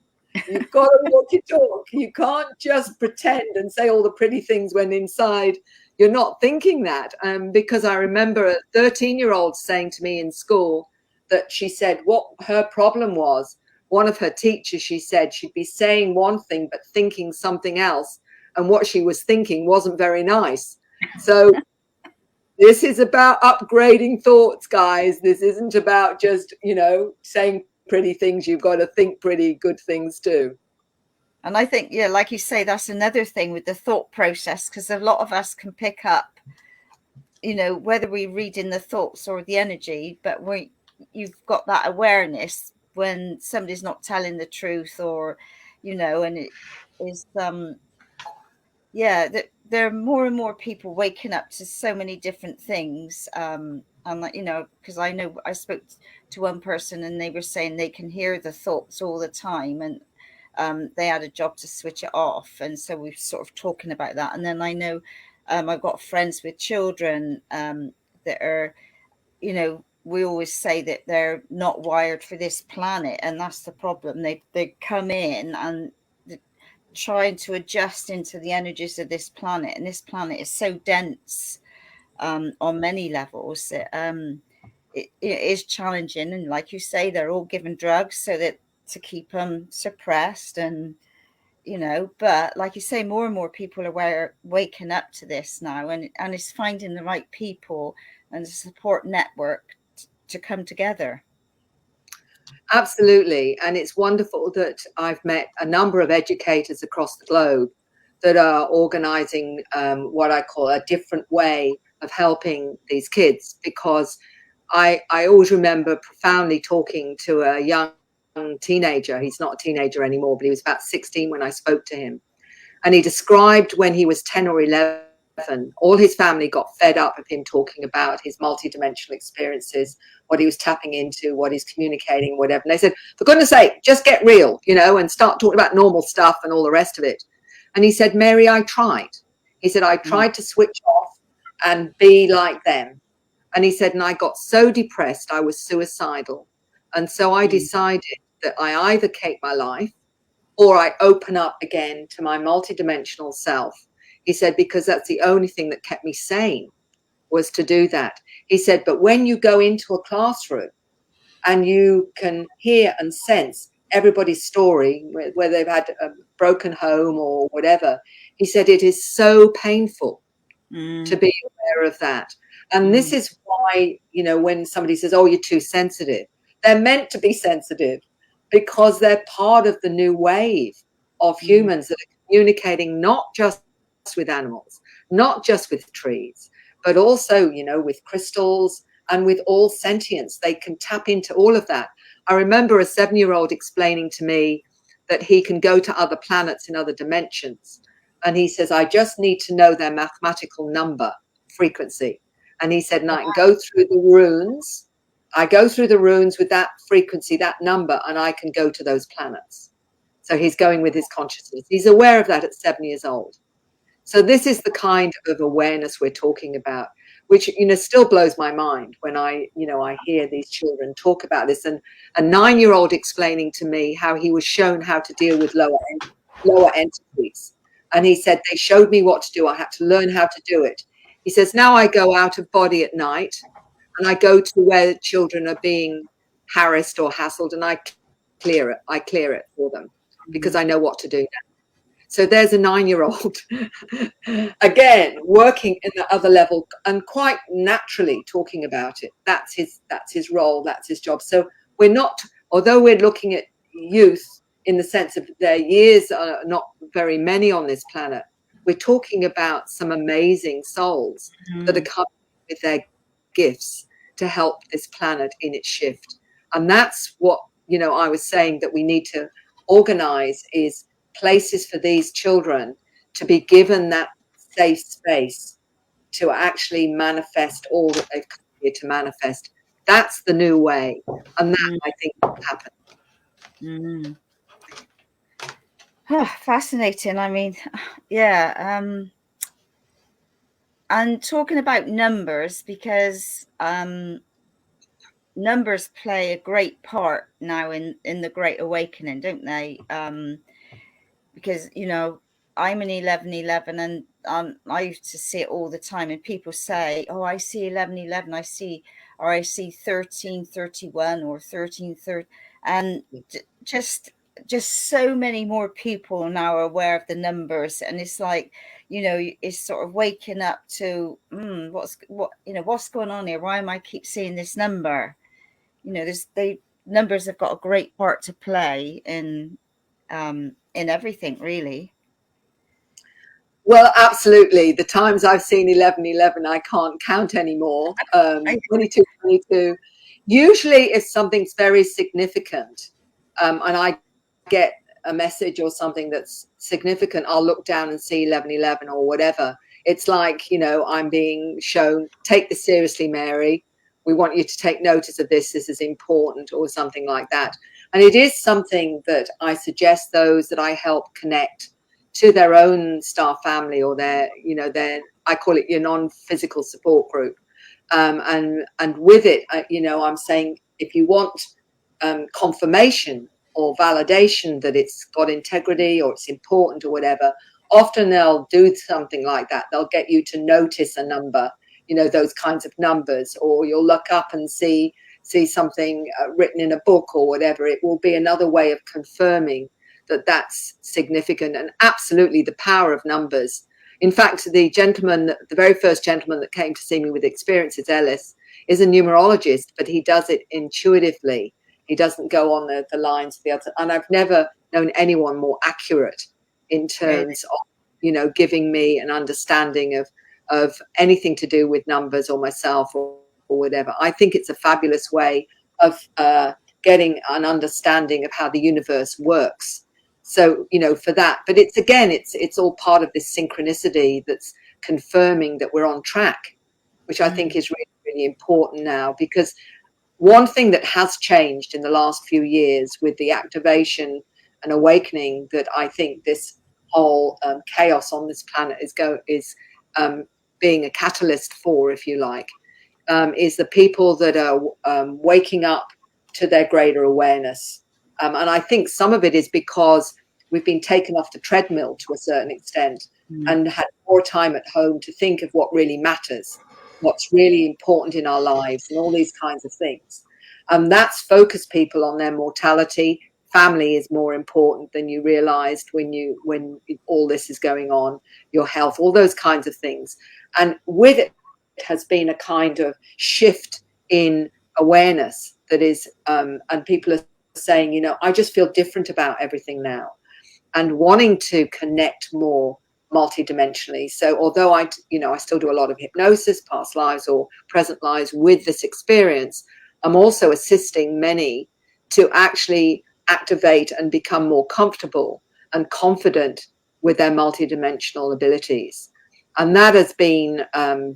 You've got to walk your talk. You can't just pretend and say all the pretty things when inside you're not thinking that. Because I remember a 13-year-old saying to me in school that she said what her problem was, one of her teachers, she said she'd be saying one thing but thinking something else, and what she was thinking wasn't very nice. So this is about upgrading thoughts, guys. This isn't about just, saying pretty things. You've got to think pretty good things too. And I think, like you say, that's another thing with the thought process, because a lot of us can pick up, whether we read in the thoughts or the energy, but you've got that awareness when somebody's not telling the truth, or, and it is, there are more and more people waking up to so many different things. And because I know I spoke to one person and they were saying they can hear the thoughts all the time, and they had a job to switch it off. And so we're sort of talking about that. And then I know I've got friends with children that are, we always say that they're not wired for this planet, and that's the problem. They come in and trying to adjust into the energies of this planet, and this planet is so dense on many levels. It is challenging, and like you say, they're all given drugs so that to keep them suppressed, and but like you say, more and more people are waking up to this now, and it's finding the right people and the support network to come together. Absolutely. And it's wonderful that I've met a number of educators across the globe that are organizing what I call a different way of helping these kids, because I always remember profoundly talking to a young teenager. He's not a teenager anymore, but he was about 16 when I spoke to him. And he described when he was 10 or 11 all his family got fed up of him talking about his multidimensional experiences, what he was tapping into, what he's communicating, whatever. And they said, for goodness sake, just get real, and start talking about normal stuff and all the rest of it. And he said, Mary, I tried. He said, I tried to switch off and be like them. And he said, and I got so depressed, I was suicidal. And so I decided that I either keep my life or I open up again to my multidimensional self. He said, because that's the only thing that kept me sane, was to do that. He said, but when you go into a classroom and you can hear and sense everybody's story, where they've had a broken home or whatever, he said, it is so painful to be aware of that. And this is why, when somebody says, oh, you're too sensitive, they're meant to be sensitive because they're part of the new wave of humans that are communicating not just with animals, not just with trees, but also, with crystals and with all sentience. They can tap into all of that. I remember a 7-year-old explaining to me that he can go to other planets in other dimensions. And he says, I just need to know their mathematical number, frequency. And he said, and I can go through the runes. I go through the runes with that frequency, that number, and I can go to those planets. So he's going with his consciousness. He's aware of that at 7 years old. So this is the kind of awareness we're talking about, which, still blows my mind when I hear these children talk about this. And a 9-year-old explaining to me how he was shown how to deal with lower entities. And he said, they showed me what to do. I had to learn how to do it. He says, now I go out of body at night and I go to where children are being harassed or hassled, and I clear it for them because I know what to do now. So there's a 9-year-old, again, working in the other level and quite naturally talking about it. That's his role, that's his job. So we're not, although we're looking at youth in the sense of their years are not very many on this planet, we're talking about some amazing souls that are coming with their gifts to help this planet in its shift. And that's what, I was saying that we need to organize is places for these children to be given that safe space to actually manifest all that they've come here to manifest. That's the new way. And that, I think, will happen. Oh, fascinating. I mean, yeah. And talking about numbers, because numbers play a great part now in the Great Awakening, don't they? Because, I'm an 1111 and I used to see it all the time, and people say, oh, I see 1111, I see 1331 or 1330, and just so many more people now are aware of the numbers, and it's like, it's sort of waking up to what's going on here? Why am I keep seeing this number? Numbers have got a great part to play in everything, really. Well, absolutely. The times I've seen 1111, I can't count anymore. 2222. Usually, if something's very significant, and I get a message or something that's significant, I'll look down and see 1111 or whatever. It's like, I'm being shown, take this seriously, Mary. We want you to take notice of this. This is important, or something like that. And it is something that I suggest those that I help connect to their own star family or their, I call it your non-physical support group. And with it, I'm saying if you want confirmation or validation that it's got integrity or it's important or whatever, often they'll do something like that. They'll get you to notice a number, those kinds of numbers, or you'll look up and see something written in a book or whatever. It will be another way of confirming that that's significant. And absolutely the power of numbers. In fact, the very first gentleman that came to see me with experiences, Ellis, is a numerologist, but he does it intuitively. He doesn't go on the lines of the other. And I've never known anyone more accurate in terms of, giving me an understanding of anything to do with numbers or myself or whatever. I think it's a fabulous way of getting an understanding of how the universe works. So, for that, but it's all part of this synchronicity that's confirming that we're on track, which I think is really, really important now. Because one thing that has changed in the last few years with the activation and awakening that I think this whole chaos on this planet is being a catalyst for, if you like, is the people that are waking up to their greater awareness. And I think some of it is because we've been taken off the treadmill to a certain extent and had more time at home to think of what really matters, what's really important in our lives, and all these kinds of things. That's focused people on their mortality. Family is more important than you realized when all this is going on, your health, all those kinds of things. And with it has been a kind of shift in awareness that is, and people are saying, you know, I just feel different about everything now, and wanting to connect more multidimensionally. So although I still do a lot of hypnosis, past lives or present lives with this experience, I'm also assisting many to actually activate and become more comfortable and confident with their multidimensional abilities. And that has been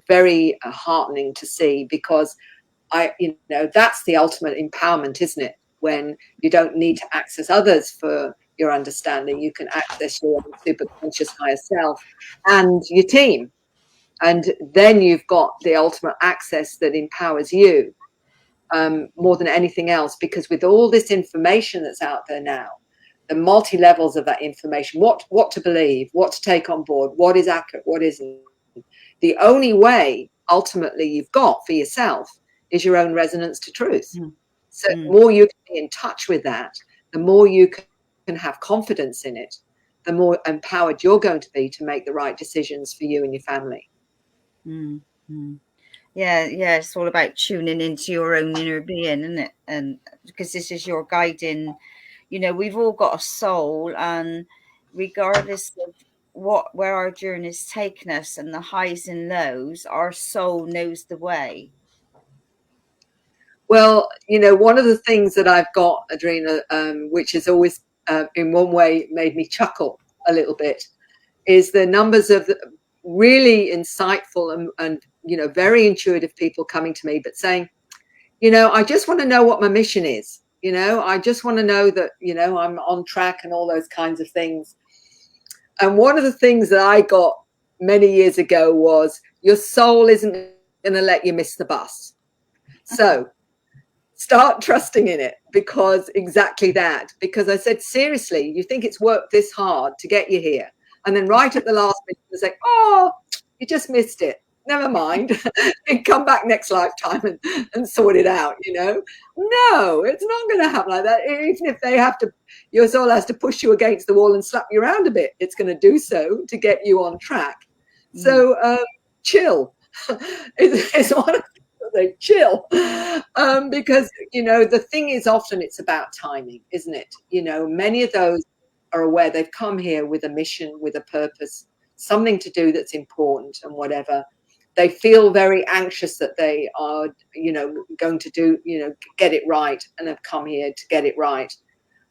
very heartening to see, because that's the ultimate empowerment, isn't it? When you don't need to access others for your understanding, you can access your own superconscious higher self and your team. And then you've got the ultimate access that empowers you more than anything else, because with all this information that's out there now, the multi-levels of that information, what to believe, what to take on board, what is accurate, what isn't. The only way ultimately you've got for yourself is your own resonance to truth. So the more you can be in touch with that, the more you can have confidence in it, the more empowered you're going to be to make the right decisions for you and your family. Yeah, it's all about tuning into your own inner being, isn't it? And because this is your guiding, we've all got a soul, and regardless of where our journey's taken us and the highs and lows, our soul knows the way. Well, one of the things that I've got, Andrena, which has always in one way made me chuckle a little bit, is the numbers of really insightful and very intuitive people coming to me, but saying, I just want to know what my mission is. I just want to know that, I'm on track and all those kinds of things. And one of the things that I got many years ago was, your soul isn't going to let you miss the bus. So start trusting in it, because exactly that. Because I said, seriously, you think it's worked this hard to get you here? And then right at the last minute, you say, oh, you just missed it. Never mind. And come back next lifetime and sort it out, No, it's not going to happen like that. Even if they have to, your soul has to push you against the wall and slap you around a bit, it's going to do so to get you on track. So chill. It's one of the chill. Because, the thing is, often it's about timing, isn't it? Many of those are aware they've come here with a mission, with a purpose, something to do that's important and whatever. They feel very anxious that they are, going to do, get it right, and have come here to get it right.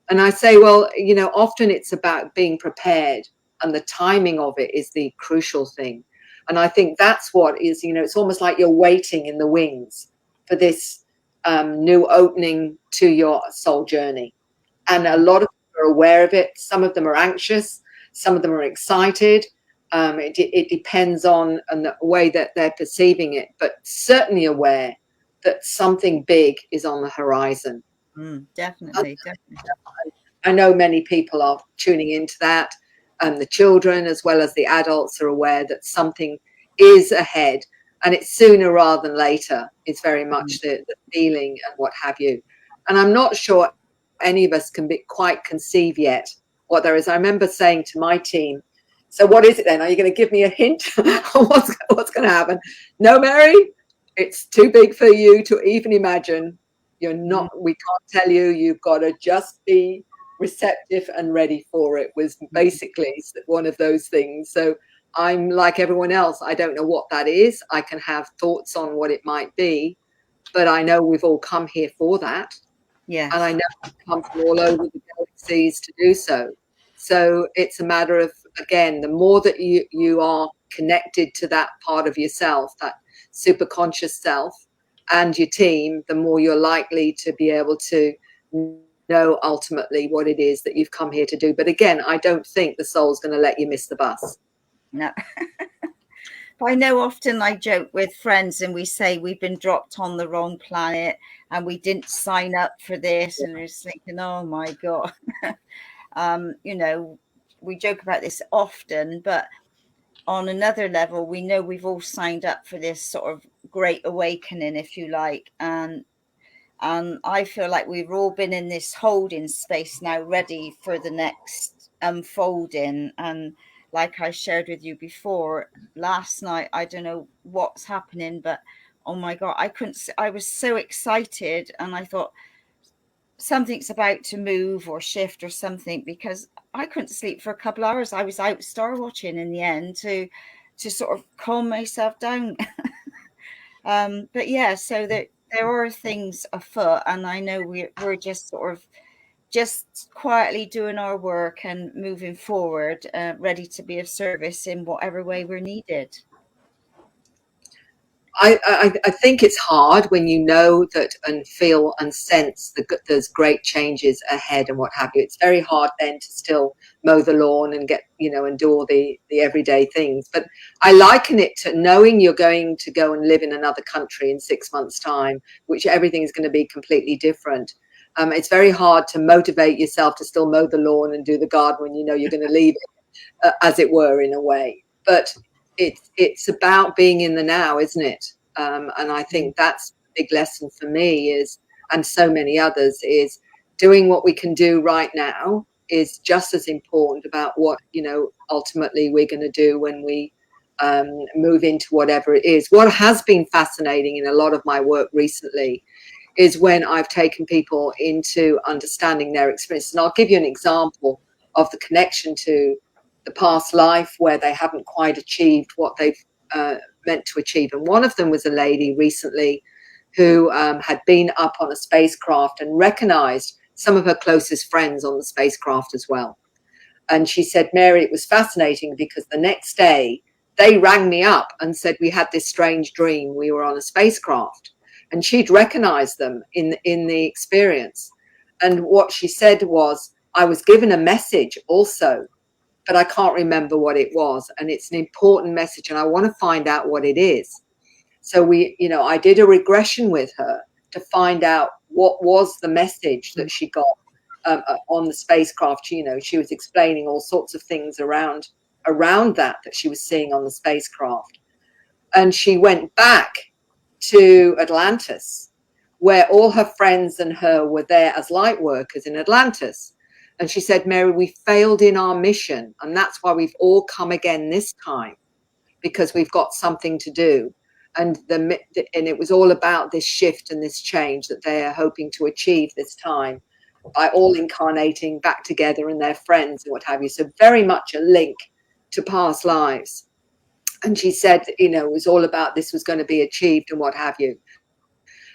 And I say, well, often it's about being prepared, and the timing of it is the crucial thing. And I think that's what is, it's almost like you're waiting in the wings for this new opening to your soul journey. And a lot of people are aware of it. Some of them are anxious. Some of them are excited. It depends on the way that they're perceiving it, but certainly aware that something big is on the horizon. Definitely. I know many people are tuning into that, and the children as well as the adults are aware that something is ahead, and it's sooner rather than later. It's very much the feeling and what have you. And I'm not sure any of us can quite conceive yet what there is. I remember saying to my team, so what is it then? Are you going to give me a hint on what's going to happen? No, Mary, it's too big for you to even imagine. We can't tell you. You've got to just be receptive and ready for it, was basically one of those things. So I'm like everyone else. I don't know what that is. I can have thoughts on what it might be, but I know we've all come here for that. Yeah. And I know we've come from all over the galaxies to do so. So it's a matter of again, the more that you are connected to that part of yourself, that superconscious self, and your team, the more you're likely to be able to know ultimately what it is that you've come here to do. But again, I don't think the soul's going to let you miss the bus. No. I know often I joke with friends and we say we've been dropped on the wrong planet and we didn't sign up for this. And we're just thinking, oh my God. You know, we joke about this often, but on another level, we know we've all signed up for this sort of great awakening, if you like. And I feel like we've all been in this holding space now, ready for the next unfolding. And like I shared with you before, last night, I don't know what's happening, but oh my God, I was so excited, and I thought something's about to move or shift or something, because I couldn't sleep for a couple of hours. I was out star watching in the end to sort of calm myself down. But yeah, so that there are things afoot, and I know we're just sort of just quietly doing our work and moving forward, ready to be of service in whatever way we're needed. I think it's hard when you know that and feel and sense that there's great changes ahead and what have you. It's very hard then to still mow the lawn and get, and do all the everyday things. But I liken it to knowing you're going to go and live in another country in 6 months' time, which everything is going to be completely different. It's very hard to motivate yourself to still mow the lawn and do the garden when you know you're going to leave it, as it were, in a way. But it's about being in the now, isn't it? And I think that's a big lesson for me is, and so many others, is doing what we can do right now is just as important about what, ultimately we're going to do when we move into whatever it is. What has been fascinating in a lot of my work recently is when I've taken people into understanding their experience. And I'll give you an example of the connection to the past life where they haven't quite achieved what they've meant to achieve. And one of them was a lady recently who had been up on a spacecraft and recognized some of her closest friends on the spacecraft as well. And she said, Mary, it was fascinating because the next day they rang me up and said, we had this strange dream. We were on a spacecraft. And she'd recognized them in the experience. And what she said was, I was given a message also, but I can't remember what it was. And it's an important message, and I want to find out what it is. So I did a regression with her to find out what was the message that she got on the spacecraft. She was explaining all sorts of things around that she was seeing on the spacecraft. And she went back to Atlantis, where all her friends and her were there as light workers in Atlantis. And she said, Mary, we failed in our mission. And that's why we've all come again this time, because we've got something to do. And it was all about this shift and this change that they are hoping to achieve this time by all incarnating back together and their friends and what have you. So very much a link to past lives. And she said, it was all about this was going to be achieved and what have you.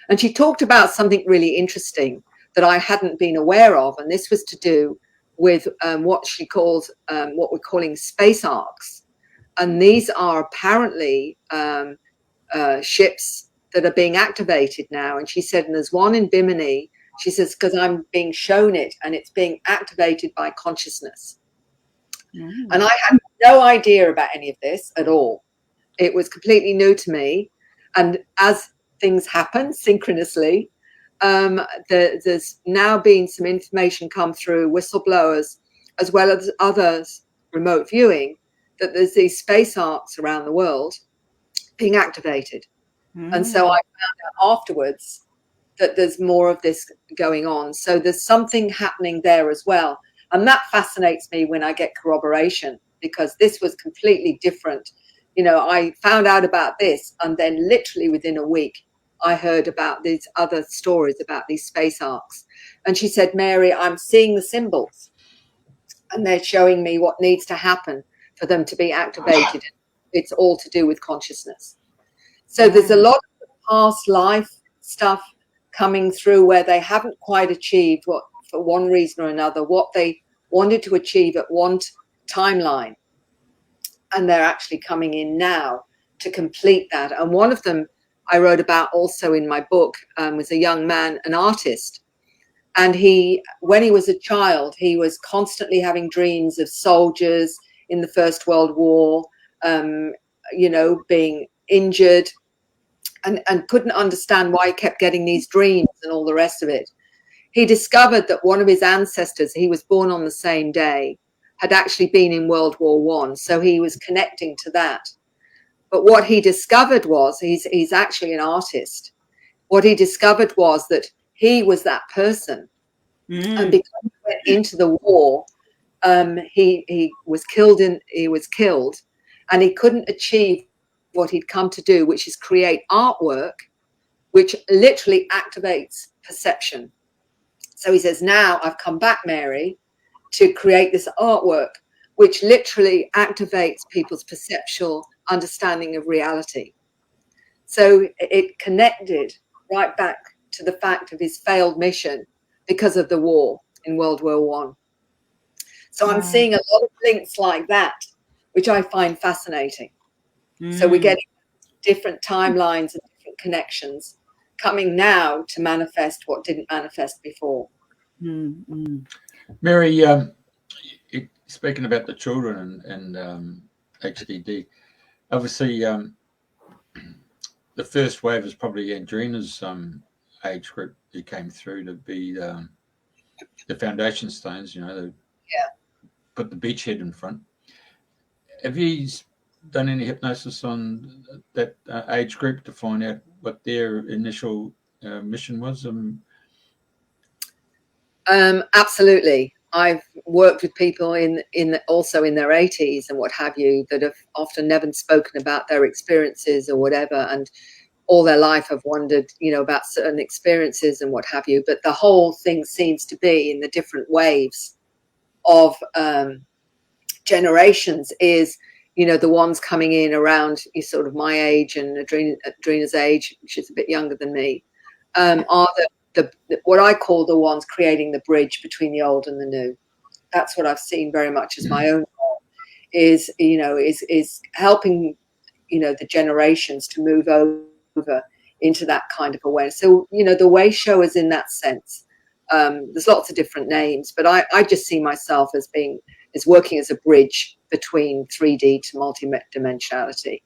And she talked about something really interesting that I hadn't been aware of, and this was to do with what she calls what we're calling space arcs. And these are apparently ships that are being activated now. And she said, and there's one in Bimini, she says, because I'm being shown it, and it's being activated by consciousness. And I had no idea about any of this at all. It was completely new to me. And as things happen synchronously, there's now been some information come through whistleblowers as well as others remote viewing that there's these space arcs around the world being activated. And so I found out afterwards that there's more of this going on. So there's something happening there as well. And that fascinates me when I get corroboration, because this was completely different. I found out about this, and then literally within a week, I heard about these other stories about these space arcs. And she said, Mary, I'm seeing the symbols, and they're showing me what needs to happen for them to be activated. It's all to do with consciousness. So there's a lot of past life stuff coming through where they haven't quite achieved what, for one reason or another, what they wanted to achieve at one timeline. and they're actually coming in now to complete that. And one of them I wrote about also in my book was a young man, an artist. And when he was a child, he was constantly having dreams of soldiers in the First World War, being injured, and couldn't understand why he kept getting these dreams and all the rest of it. He discovered that one of his ancestors, he was born on the same day, had actually been in World War I. So he was connecting to that. But what he discovered was, he's actually an artist. What he discovered was that he was that person. And because he went into the war, he was killed, and he couldn't achieve what he'd come to do, which is create artwork, which literally activates perception. So he says, now I've come back, Mary, to create this artwork, which literally activates people's perceptual understanding of reality. So it connected right back to the fact of his failed mission because of the war in World War I. So I'm seeing a lot of links like that, which I find fascinating. So we're getting different timelines and different connections coming now to manifest what didn't manifest before. Mary, speaking about the children and HDD, obviously the first wave is probably Andrena's age group who came through to be the foundation stones, put the beachhead in front. Have you done any hypnosis on that age group to find out what their initial mission was? Absolutely. I've worked with people also in their 80s and what have you, that have often never spoken about their experiences or whatever, and all their life have wondered, about certain experiences and what have you. But the whole thing seems to be in the different waves of generations is, the ones coming in around sort of my age and Adrena's age, which is a bit younger than me, are the what I call the ones creating the bridge between the old and the new. That's what I've seen very much as my own role, is helping, the generations to move over into that kind of awareness. So, the way showers in that sense, there's lots of different names, but I just see myself as working as a bridge between 3D to multi-dimensionality.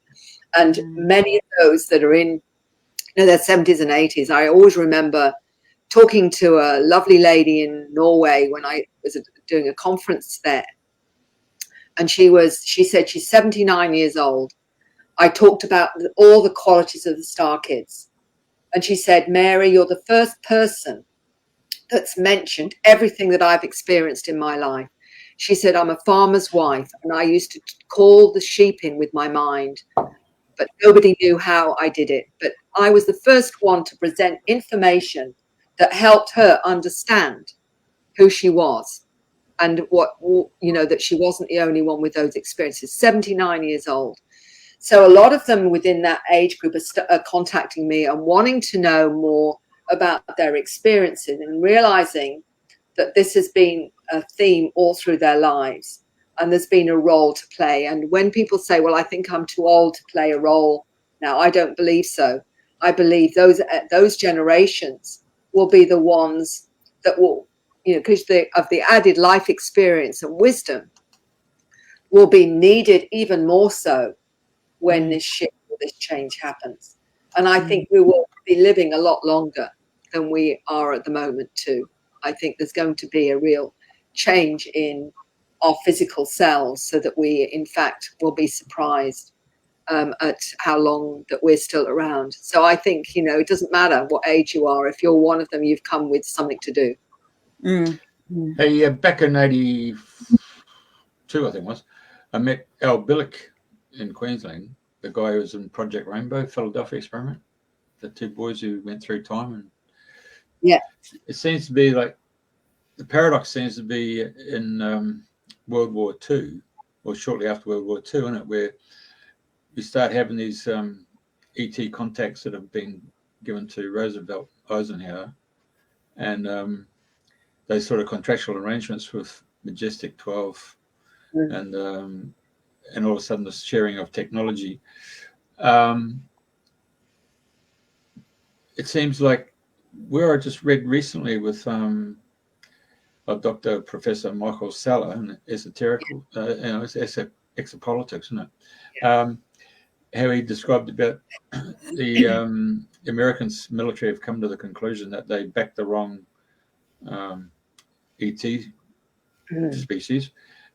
And many of those that are in their 70s and 80s, I always remember talking to a lovely lady in Norway when I was doing a conference there. And she said she's 79 years old. I talked about all the qualities of the Star Kids. And she said, Mary, you're the first person that's mentioned everything that I've experienced in my life. She said, I'm a farmer's wife, and I used to call the sheep in with my mind, but nobody knew how I did it. But I was the first one to present information that helped her understand who she was and that she wasn't the only one with those experiences. 79 years old. So a lot of them within that age group are contacting me and wanting to know more about their experiences and realizing that this has been a theme all through their lives and there's been a role to play. And when people say, well, I think I'm too old to play a role now, I don't believe so. I believe those generations will be the ones that will, because of the added life experience and wisdom, will be needed even more so when this shift or this change happens. And I think we will be living a lot longer than we are at the moment too. I think there's going to be a real change in our physical selves so that we, in fact, will be surprised at how long that we're still around. So I think, it doesn't matter what age you are. If you're one of them, you've come with something to do. Hey, back in 82, I think it was, I met Al Billick in Queensland, the guy who was in Project Rainbow, Philadelphia Experiment, the two boys who went through time. And it seems to be like the paradox seems to be in World War II, or shortly after World War II, isn't it, where we start having these ET contacts that have been given to Roosevelt, Eisenhower, and those sort of contractual arrangements with Majestic 12 and and all of a sudden the sharing of technology. It seems like where I just read recently with Dr. Professor Michael Salla and esoterical, it's exopolitics, isn't it? How he described about the Americans military have come to the conclusion that they backed the wrong ET species,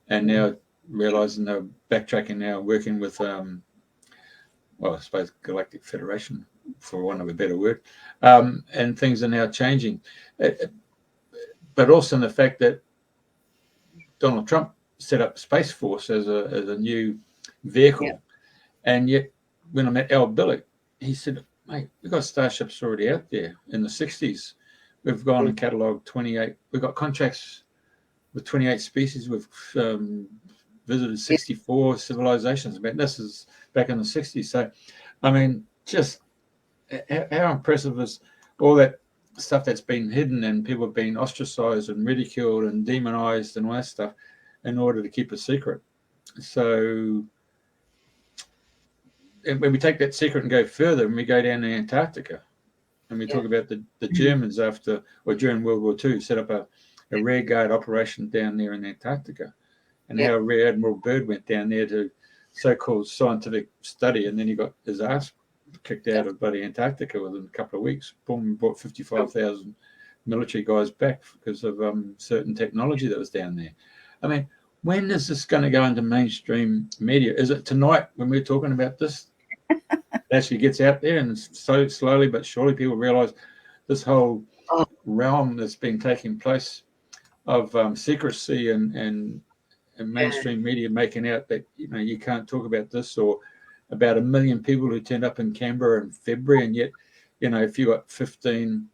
and now realizing they're backtracking now, working with well, I suppose Galactic Federation, for want of a better word, and things are now changing. But also in the fact that Donald Trump set up Space Force as a new vehicle, and yet when I met Al Billick, he said, "Mate, we've got starships already out there in the 60s. We've gone and catalogued 28. We've got contracts with 28 species. We've visited 64 civilizations. I mean, this is back in the 60s. So, I mean, just how impressive is all that stuff that's been hidden and people have been ostracized and ridiculed and demonized and all that stuff in order to keep a secret. So when we take that secret and go further, and we go down to Antarctica, and we talk about the Germans during World War II set up a rear guard operation down there in Antarctica, and how Rear Admiral Byrd went down there to so-called scientific study, and then he got his ass kicked out of bloody Antarctica within a couple of weeks. Boom, brought 55,000 military guys back because of certain technology that was down there. I mean, when is this going to go into mainstream media? Is it tonight when we're talking about this? It actually gets out there, and so slowly but surely people realize this whole realm that's been taking place of secrecy and mainstream media making out that you can't talk about this, or about 1 million people who turned up in Canberra in February, and yet if you got 15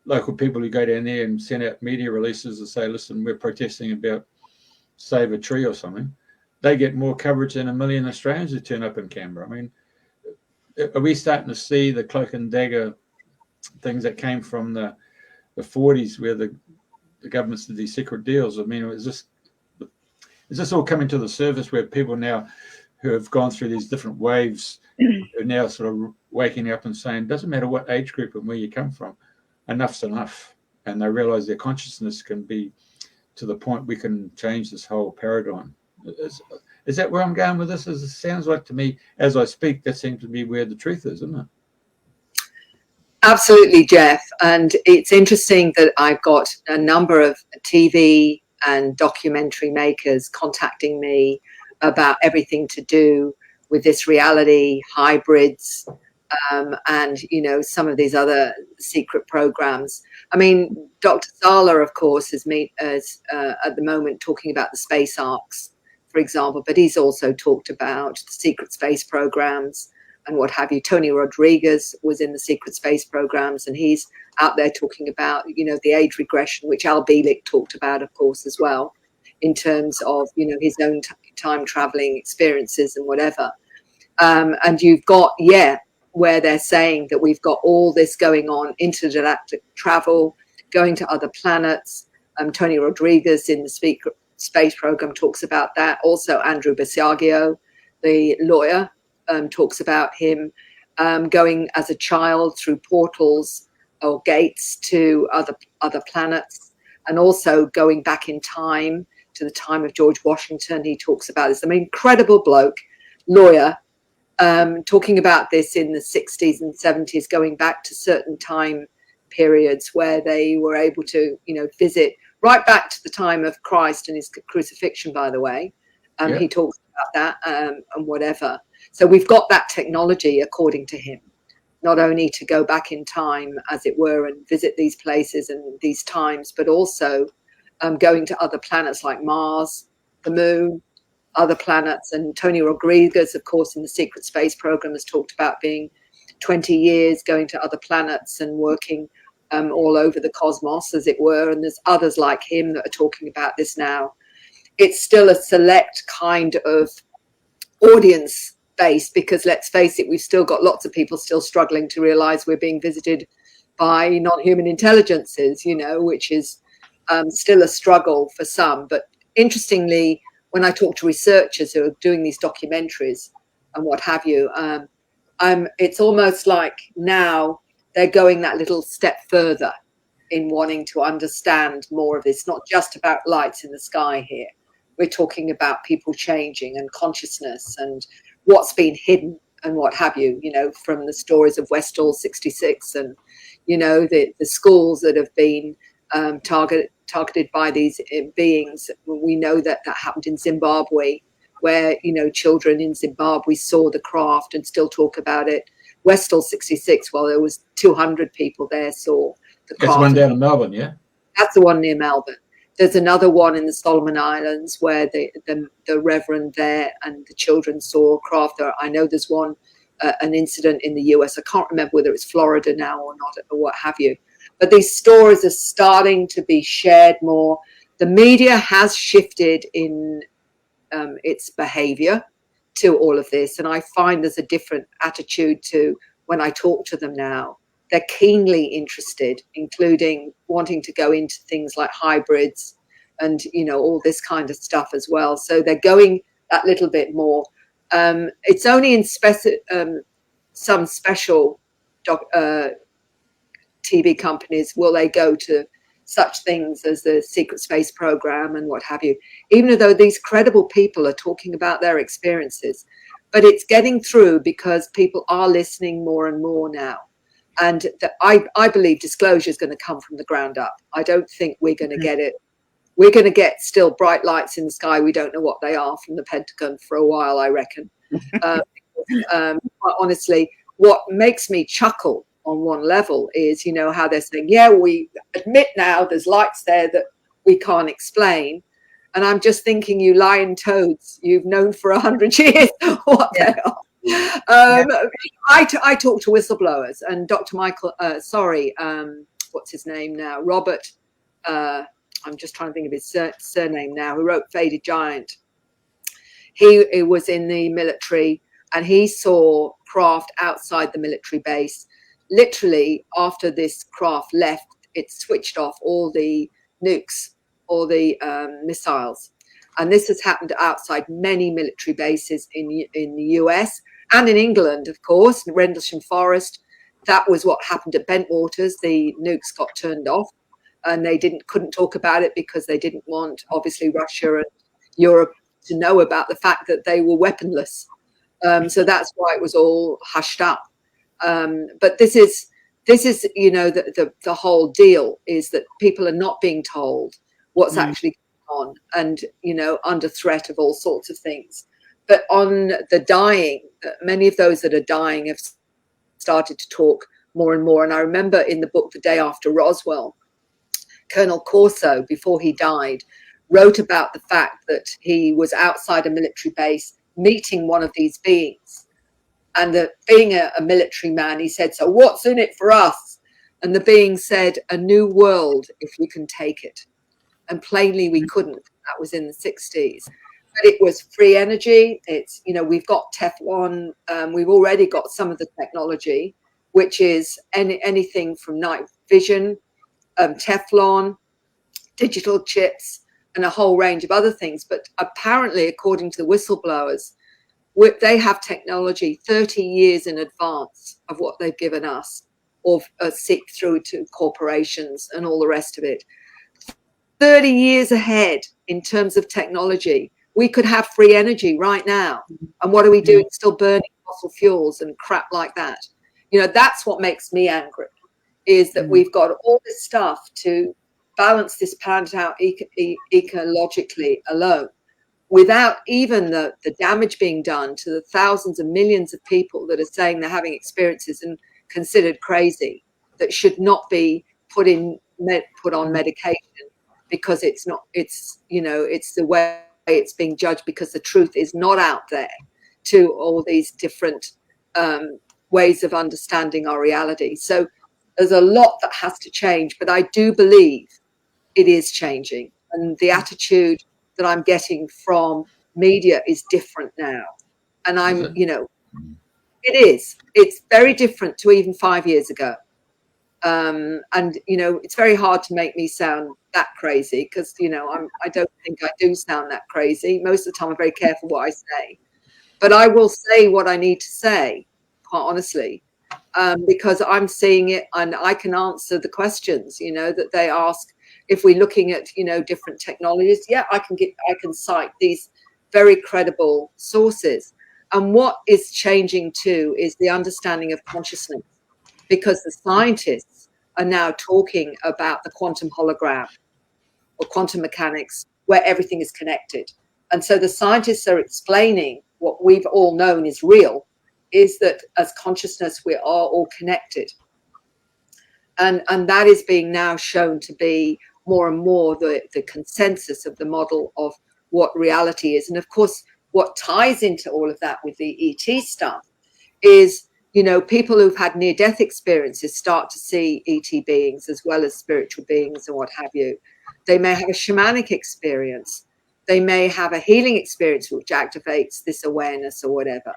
local people who go down there and send out media releases and say, listen, we're protesting about save a tree or something, they get more coverage than 1 million Australians who turn up in Canberra. I mean, are we starting to see the cloak and dagger things that came from the 40s where the governments did these secret deals? I mean, is this all coming to the surface where people now who have gone through these different waves are now sort of waking up and saying, doesn't matter what age group and where you come from, enough's enough. And they realize their consciousness can be to the point we can change this whole paradigm. Is that where I'm going with this? It sounds like to me, as I speak, that seems to be where the truth is, isn't it? Absolutely, Jeff. And it's interesting that I've got a number of TV and documentary makers contacting me about everything to do with this reality, hybrids, and some of these other secret programs. I mean, Dr. Salla, of course, is at the moment talking about the space arcs, for example, but he's also talked about the secret space programs and what have you. Tony Rodriguez was in the secret space programs, and he's out there talking about, the age regression, which Al Bielek talked about, of course, as well, in terms of, his own time traveling experiences and whatever. And you've got, where they're saying that we've got all this going on, intergalactic travel, going to other planets. Tony Rodriguez in the space program talks about that. Also, Andrew Basiago, the lawyer, talks about him going as a child through portals or gates to other planets, and also going back in time to the time of George Washington. He talks about this. I mean, incredible bloke, lawyer, talking about this in the 60s and 70s, going back to certain time periods where they were able to, visit right back to the time of Christ and his crucifixion, by the way. He talks about that and whatever. So we've got that technology, according to him, not only to go back in time, as it were, and visit these places and these times, but also going to other planets like Mars, the moon, other planets. And Tony Rodriguez, of course, in the secret space program has talked about being 20 years going to other planets and working all over the cosmos, as it were. And there's others like him that are talking about this now. It's still a select kind of audience base, because let's face it, we've still got lots of people still struggling to realize we're being visited by non-human intelligences, which is still a struggle for some. But interestingly, when I talk to researchers who are doing these documentaries and what have you, it's almost like now they're going that little step further in wanting to understand more of this. Not just about lights in the sky here. We're talking about people changing and consciousness and what's been hidden and what have you, from the stories of Westall 66 and, the schools that have been targeted by these beings. We know that happened in Zimbabwe, where, children in Zimbabwe saw the craft and still talk about it. Westall 66, well, there was 200 people there saw the craft. That's one down in Melbourne, yeah? That's the one near Melbourne. There's another one in the Solomon Islands where the reverend there and the children saw a craft. I know there's one, an incident in the US. I can't remember whether it's Florida now or not, or what have you. But these stories are starting to be shared more. The media has shifted in its behavior to all of this. And I find there's a different attitude to when I talk to them now. They're keenly interested, including wanting to go into things like hybrids and, all this kind of stuff as well. So they're going that little bit more. It's only in some special TV companies will they go to such things as the secret space program and what have you, even though these credible people are talking about their experiences. But it's getting through because people are listening more and more now. And I believe disclosure is going to come from the ground up. I don't think we're going to get it. We're going to get still bright lights in the sky. We don't know what they are from the Pentagon for a while, I reckon. Quite honestly, what makes me chuckle on one level is, how they're saying, yeah, we admit now there's lights there that we can't explain. And I'm just thinking, you lying toads, you've known for 100 years what they are. I talk to whistleblowers, and Dr. Michael, what's his name now? Robert, I'm just trying to think of his surname now, who wrote Faded Giant. He was in the military, and he saw craft outside the military base. Literally, after this craft left, it switched off all the nukes, all the missiles. And this has happened outside many military bases in the US and in England, of course, in Rendlesham Forest. That was what happened at Bentwaters. The nukes got turned off, and they couldn't talk about it because they didn't want, obviously, Russia and Europe to know about the fact that they were weaponless. So that's why it was all hushed up. But this is the whole deal is that people are not being told what's actually going on, and under threat of all sorts of things. But on the dying, many of those that are dying have started to talk more and more. And I remember in the book The Day After Roswell, Colonel Corso, before he died, wrote about the fact that he was outside a military base meeting one of these beings. And being a military man, he said, so what's in it for us? And the being said, a new world if you can take it. And plainly we couldn't. That was in the 60s. But it was free energy. It's, we've got Teflon. We've already got some of the technology, which is anything from night vision, Teflon, digital chips, and a whole range of other things. But apparently, according to the whistleblowers, they have technology 30 years in advance of what they've given us, or seek through to corporations and all the rest of it. 30 years ahead in terms of technology. We could have free energy right now. And what are we doing? Still burning fossil fuels and crap like that. That's what makes me angry, is that we've got all this stuff to balance this planet out ecologically alone, without even the damage being done to the thousands and millions of people that are saying they're having experiences and considered crazy, that should not be put on medication, because it's not, it's the way it's being judged, because the truth is not out there to all these different ways of understanding our reality. So there's a lot that has to change, but I do believe it is changing, and the attitude that I'm getting from media is different now. And it's very different to even 5 years ago. And you know, it's very hard to make me sound that crazy, because you know, I don't think I do sound that crazy. Most of the time I'm very careful what I say, but I will say what I need to say, quite honestly, because I'm seeing it and I can answer the questions, you know, that they ask. If we're looking at, you know, different technologies, yeah, I can cite these very credible sources. And what is changing too is the understanding of consciousness, because the scientists are now talking about the quantum hologram or quantum mechanics, where everything is connected. And so the scientists are explaining what we've all known is real, is that as consciousness, we are all connected. And that is being now shown to be more and more the consensus of the model of what reality is. And of course, what ties into all of that with the ET stuff is, you know, people who've had near-death experiences start to see ET beings as well as spiritual beings and what have you. They may have a shamanic experience. They may have a healing experience which activates this awareness or whatever.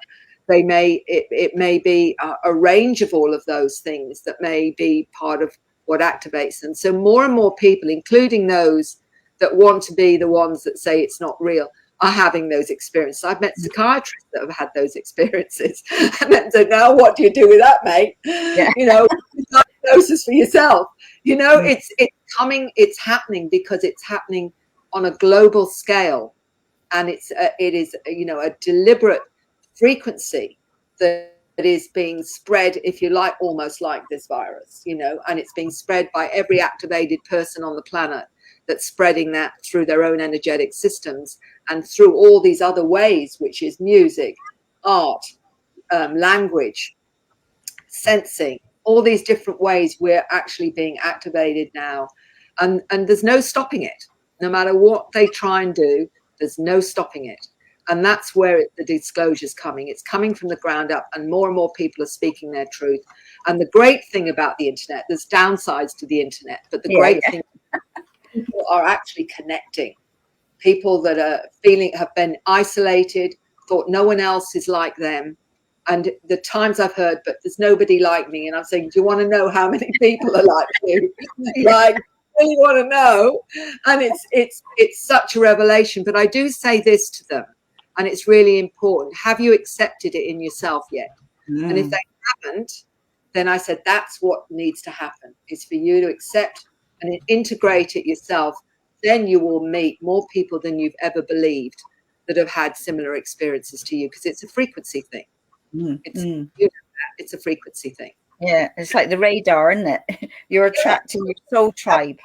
They may, it may be a range of all of those things that may be part of what activates them. So more and more people, including those that want to be the ones that say it's not real, are having those experiences. I've met psychiatrists that have had those experiences. And then so now what do you do with that, mate? Yeah. You know, diagnosis for yourself. You know, it's coming, it's happening because it's happening on a global scale. And it is, you know, a deliberate frequency that is being spread, if you like, almost like this virus, you know, and it's being spread by every activated person on the planet that's spreading that through their own energetic systems and through all these other ways, which is music, art, language, sensing, all these different ways we're actually being activated now. And there's no stopping it. No matter what they try and do, there's no stopping it. And that's where the disclosure is coming. It's coming from the ground up, and more people are speaking their truth. And the great thing about the internet, there's downsides to the internet, but the great thing, people are actually connecting. People that are have been isolated, thought no one else is like them. And the times I've heard, but there's nobody like me. And I'm saying, do you want to know how many people are like you? Like, really want to know? And it's such a revelation. But I do say this to them, and it's really important. Have you accepted it in yourself yet? And if they haven't, then I said, that's what needs to happen, is for you to accept and integrate it yourself. Then you will meet more people than you've ever believed that have had similar experiences to you, because it's a frequency thing. It's a frequency thing. Yeah, it's like the radar, isn't it? You're attracting your soul tribe.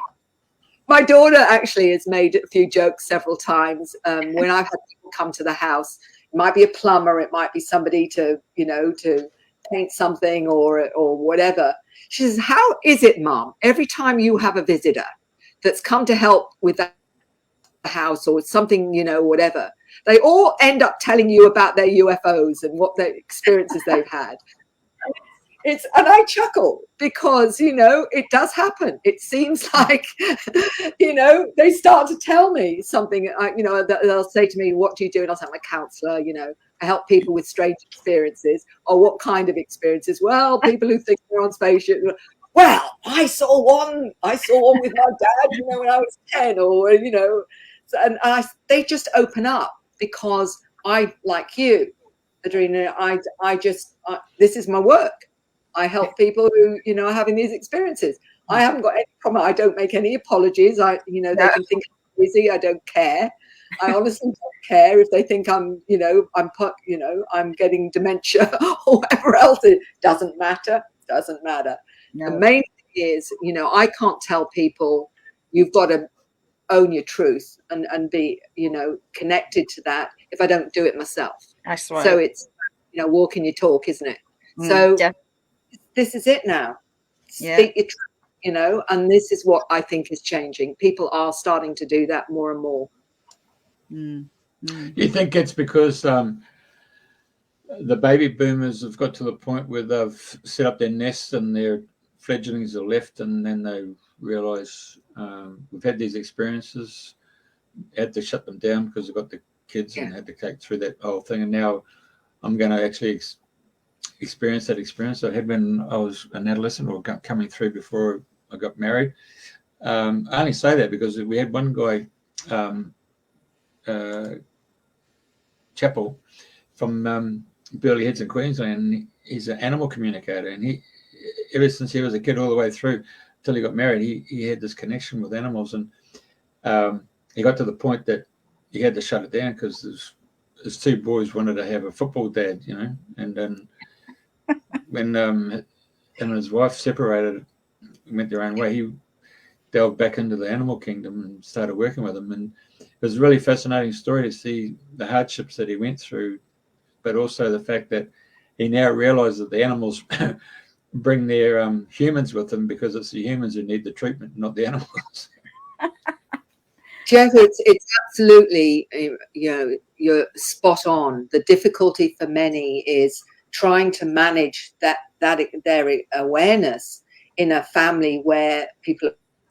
My daughter actually has made a few jokes several times when I've had people come to the house. It might be a plumber, it might be somebody to, you know, to paint something or whatever. She says, how is it, Mom, every time you have a visitor that's come to help with the house or something, you know, whatever, they all end up telling you about their UFOs and what their experiences they've had. And I chuckle because, you know, it does happen. It seems like, you know, they start to tell me something, you know, they'll say to me, what do you do? And I'll say, I'm a counselor, you know, I help people with strange experiences. Or what kind of experiences? Well, people who think they're on spaceship. Well, I saw one with my dad, you know, when I was 10, or, you know, and they just open up because I, like you, Andrena, this is my work. I help people who, you know, are having these experiences. I haven't got any problem. I don't make any apologies. You know, they can think I'm busy. I don't care. I honestly don't care if they think I'm, you know, I'm getting dementia or whatever else. It doesn't matter. Doesn't matter. No. The main thing is, you know, I can't tell people you've got to own your truth and be, you know, connected to that if I don't do it myself. That's right. So it's, you know, walking your talk, isn't it? So this is it now. Speak your truth, you know, and this is what I think is changing. People are starting to do that more and more. You think it's because the baby boomers have got to the point where they've set up their nests and their fledglings are left, and then they realise we've had these experiences, had to shut them down because we've got the kids and had to take through that whole thing, and now I'm going to actually experience that experience I had when I was an adolescent or coming through before I got married. I only say that because we had one guy, Chapel, from Burleigh Heads in Queensland. And he's an animal communicator, and he, ever since he was a kid all the way through till he got married, he had this connection with animals, and he got to the point that he had to shut it down because his two boys wanted to have a football dad, you know, and then when and his wife separated, went their own way, he delved back into the animal kingdom and started working with them. And it was a really fascinating story to see the hardships that he went through, but also the fact that he now realizes that the animals bring their humans with them because it's the humans who need the treatment, not the animals. Jeff, it's absolutely, you know, you're spot on. The difficulty for many is trying to manage that their awareness in a family where people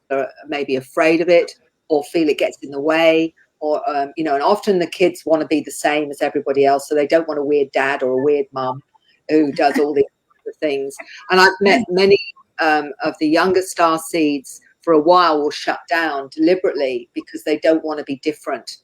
are maybe afraid of it or feel it gets in the way, or you know, and often the kids want to be the same as everybody else, so they don't want a weird dad or a weird mum who does all these things. And I've met many of the younger starseeds for a while will shut down deliberately because they don't want to be different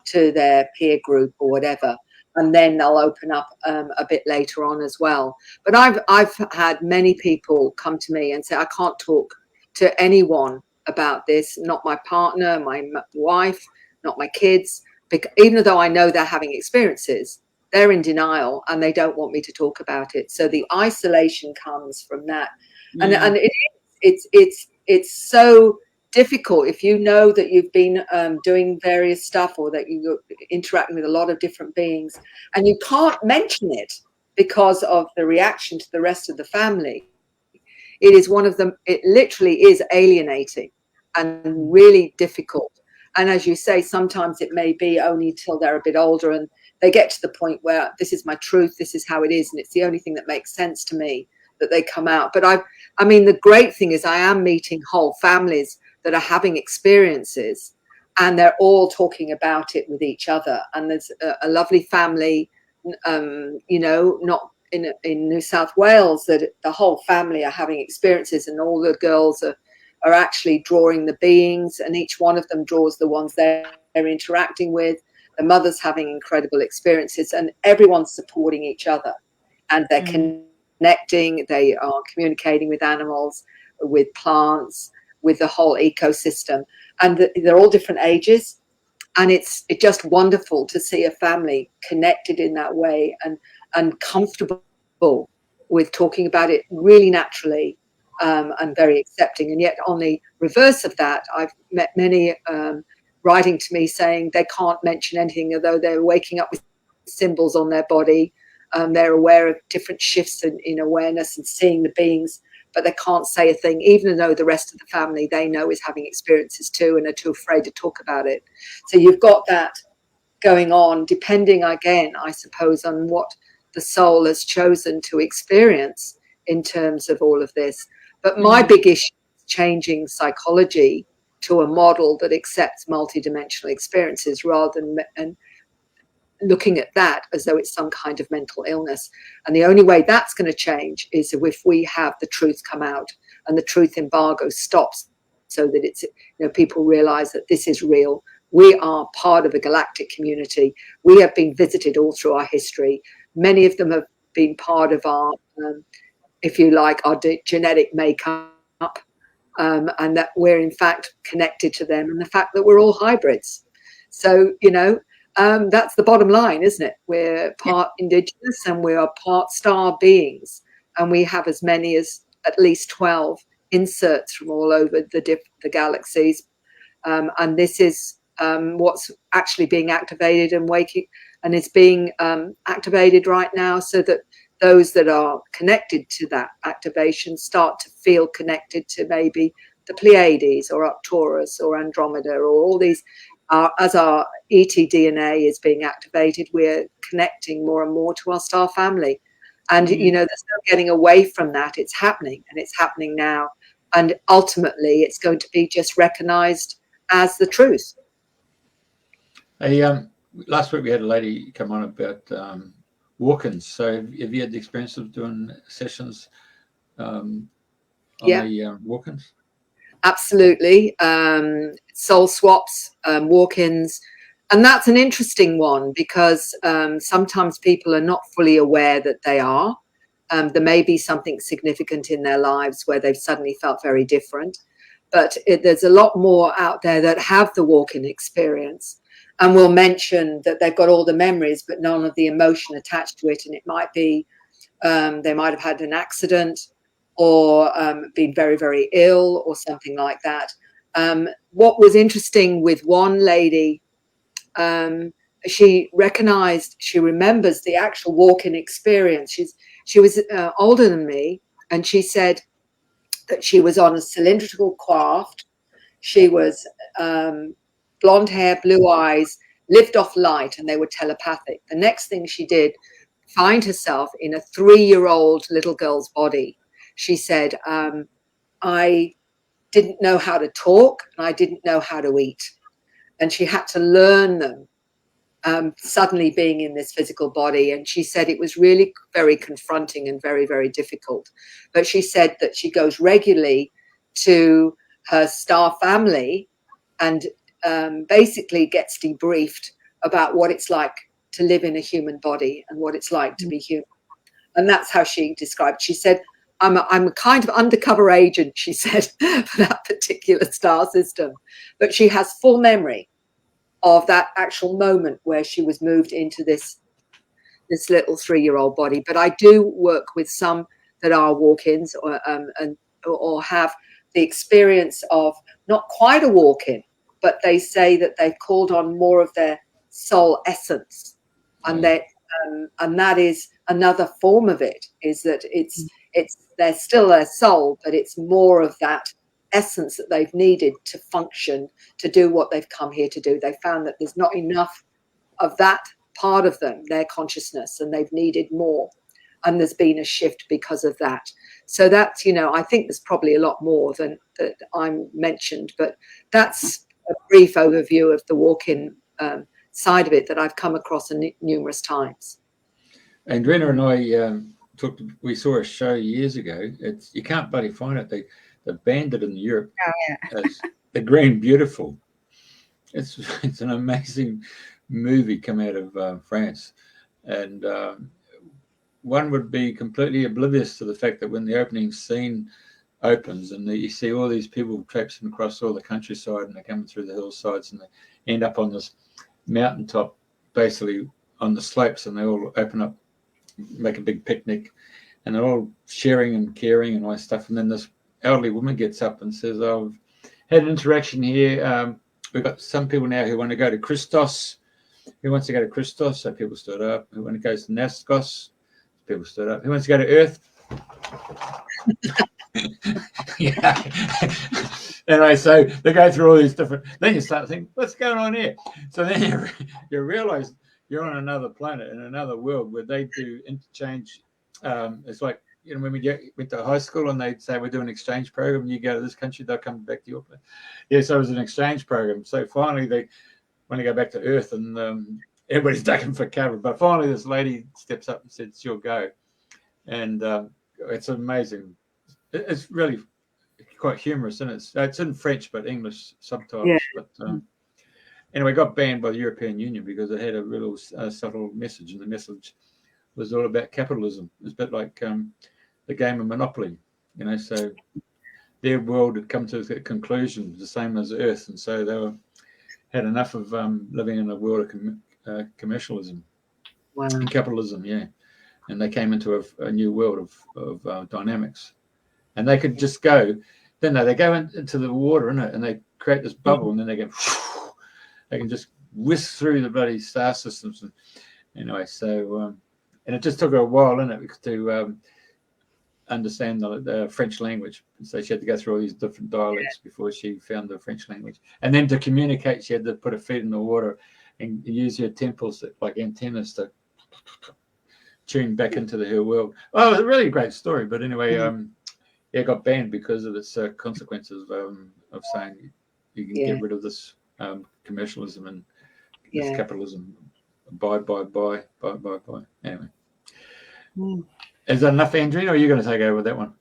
to their peer group or whatever, and then they'll open up a bit later on as well. But I've had many people come to me and say, I can't talk to anyone about this, not my partner, my wife, not my kids, because even though I know they're having experiences, they're in denial and they don't want me to talk about it. So the isolation comes from that. And it's so difficult if you know that you've been doing various stuff, or that you're interacting with a lot of different beings, and you can't mention it because of the reaction to the rest of the family. It is one of them. It literally is alienating and really difficult. And as you say, sometimes it may be only till they're a bit older and they get to the point where this is my truth, this is how it is, and it's the only thing that makes sense to me, that they come out. But I mean, the great thing is I am meeting whole families that are having experiences, and they're all talking about it with each other. And there's a lovely family, you know, not in New South Wales, that the whole family are having experiences, and all the girls are actually drawing the beings, and each one of them draws the ones they're interacting with. The mother's having incredible experiences, and everyone's supporting each other, and they're connecting. They are communicating with animals, with plants, with the whole ecosystem, and they're all different ages, and it's just wonderful to see a family connected in that way, and comfortable with talking about it really naturally, and very accepting. And yet on the reverse of that, I've met many writing to me saying they can't mention anything, although they're waking up with symbols on their body. They're aware of different shifts in awareness and seeing the beings, but they can't say a thing, even though the rest of the family they know is having experiences too and are too afraid to talk about it. So you've got that going on, depending, again, I suppose, on what the soul has chosen to experience in terms of all of this. But my big issue is changing psychology to a model that accepts multidimensional experiences, rather than looking at that as though it's some kind of mental illness. And the only way that's going to change is if we have the truth come out and the truth embargo stops, so that it's, you know, people realize that this is real. We are part of a galactic community. We have been visited all through our history. Many of them have been part of our, if you like, our genetic makeup, and that we're in fact connected to them, and the fact that we're all hybrids. So, you know, that's the bottom line, isn't it? We're part indigenous and we are part star beings, and we have as many as at least 12 inserts from all over the galaxies, and this is what's actually being activated and waking, and it's being activated right now, so that those that are connected to that activation start to feel connected to maybe the Pleiades or Arcturus or Andromeda, or all these. As our ET DNA is being activated, we're connecting more and more to our star family. And, you know, there's no getting away from that. It's happening, and it's happening now. And ultimately, it's going to be just recognized as the truth. Hey, last week we had a lady come on about walk-ins. So have you had the experience of doing sessions on Yeah. the walk-ins? Absolutely. Soul swaps, walk-ins. And that's an interesting one because sometimes people are not fully aware that they are. There may be something significant in their lives where they've suddenly felt very different. But there's a lot more out there that have the walk-in experience and will mention that they've got all the memories, but none of the emotion attached to it. And it might be they might have had an accident or been very, very ill or something like that. What was interesting with one lady, she remembers the actual walk-in experience. She was older than me, and she said that she was on a cylindrical craft. She was blonde hair, blue eyes, lived off light, and they were telepathic. The next thing she did, find herself in a 3-year-old little girl's body. She said, I didn't know how to talk and I didn't know how to eat. And she had to learn them, suddenly being in this physical body. And she said it was really very confronting and very, very difficult. But she said that she goes regularly to her star family and basically gets debriefed about what it's like to live in a human body and what it's like to be human. And that's how she described. She said, I'm a kind of undercover agent, she said, for that particular star system. But she has full memory of that actual moment where she was moved into this little 3-year-old body. But I do work with some that are walk-ins or have the experience of not quite a walk-in, but they say that they've called on more of their soul essence, and that is another form of it. Is that it's they're still their soul, but it's more of that essence that they've needed to function, to do what they've come here to do. They found that there's not enough of that part of them, their consciousness, and they've needed more. And there's been a shift because of that. So that's, I think there's probably a lot more than that I'm mentioned, but that's a brief overview of the walk-in side of it that I've come across numerous times. Andrena and I we saw a show years ago. You can't bloody find it. They banned it in Europe as The Green Beautiful. It's an amazing movie come out of France, and one would be completely oblivious to the fact that when the opening scene opens and you see all these people traipsing across all the countryside and they're coming through the hillsides and they end up on this mountaintop, basically on the slopes, and they all open up, make a big picnic, and they're all sharing and caring and all that stuff. And then this elderly woman gets up and says, I've had an interaction here. We've got some people now who want to go to Christos. Who wants to go to Christos? So people stood up. Who want to go to Naskos? People stood up. Who wants to go to Earth? Yeah. Anyway, so they go through all these different. Then you start thinking, what's going on here? So then you realize you're on another planet in another world where they do interchange. It's like, when we went to high school and they'd say we're doing an exchange program, and you go to this country, they'll come back to your place. Yeah, so it was an exchange program. So finally they want to go back to Earth, and everybody's ducking for cover. But finally this lady steps up and said, it's your go. And it's amazing. It's really quite humorous, and it's in French but English subtitles. Yeah. But anyway, it got banned by the European Union because it had a real subtle message, and the message was all about capitalism. It's a bit like the game of Monopoly, so their world had come to a conclusion, the same as Earth, and so they had enough of living in a world of commercialism. Wow. And capitalism, yeah. And they came into a new world of dynamics. And they could just go, then they go into the water, and they create this bubble, and then they go, they can just whisk through the bloody star systems. And anyway, so, and it just took her a while, to understand the French language. So she had to go through all these different dialects before she found the French language. And then to communicate, she had to put her feet in the water and use her temples like antennas to tune back into her world. Oh, it's a really great story. But anyway, it got banned because of its consequences of saying you can get rid of this commercialism and this capitalism. Bye. Anyway. Is that enough, Andrena, or are you going to take over that one?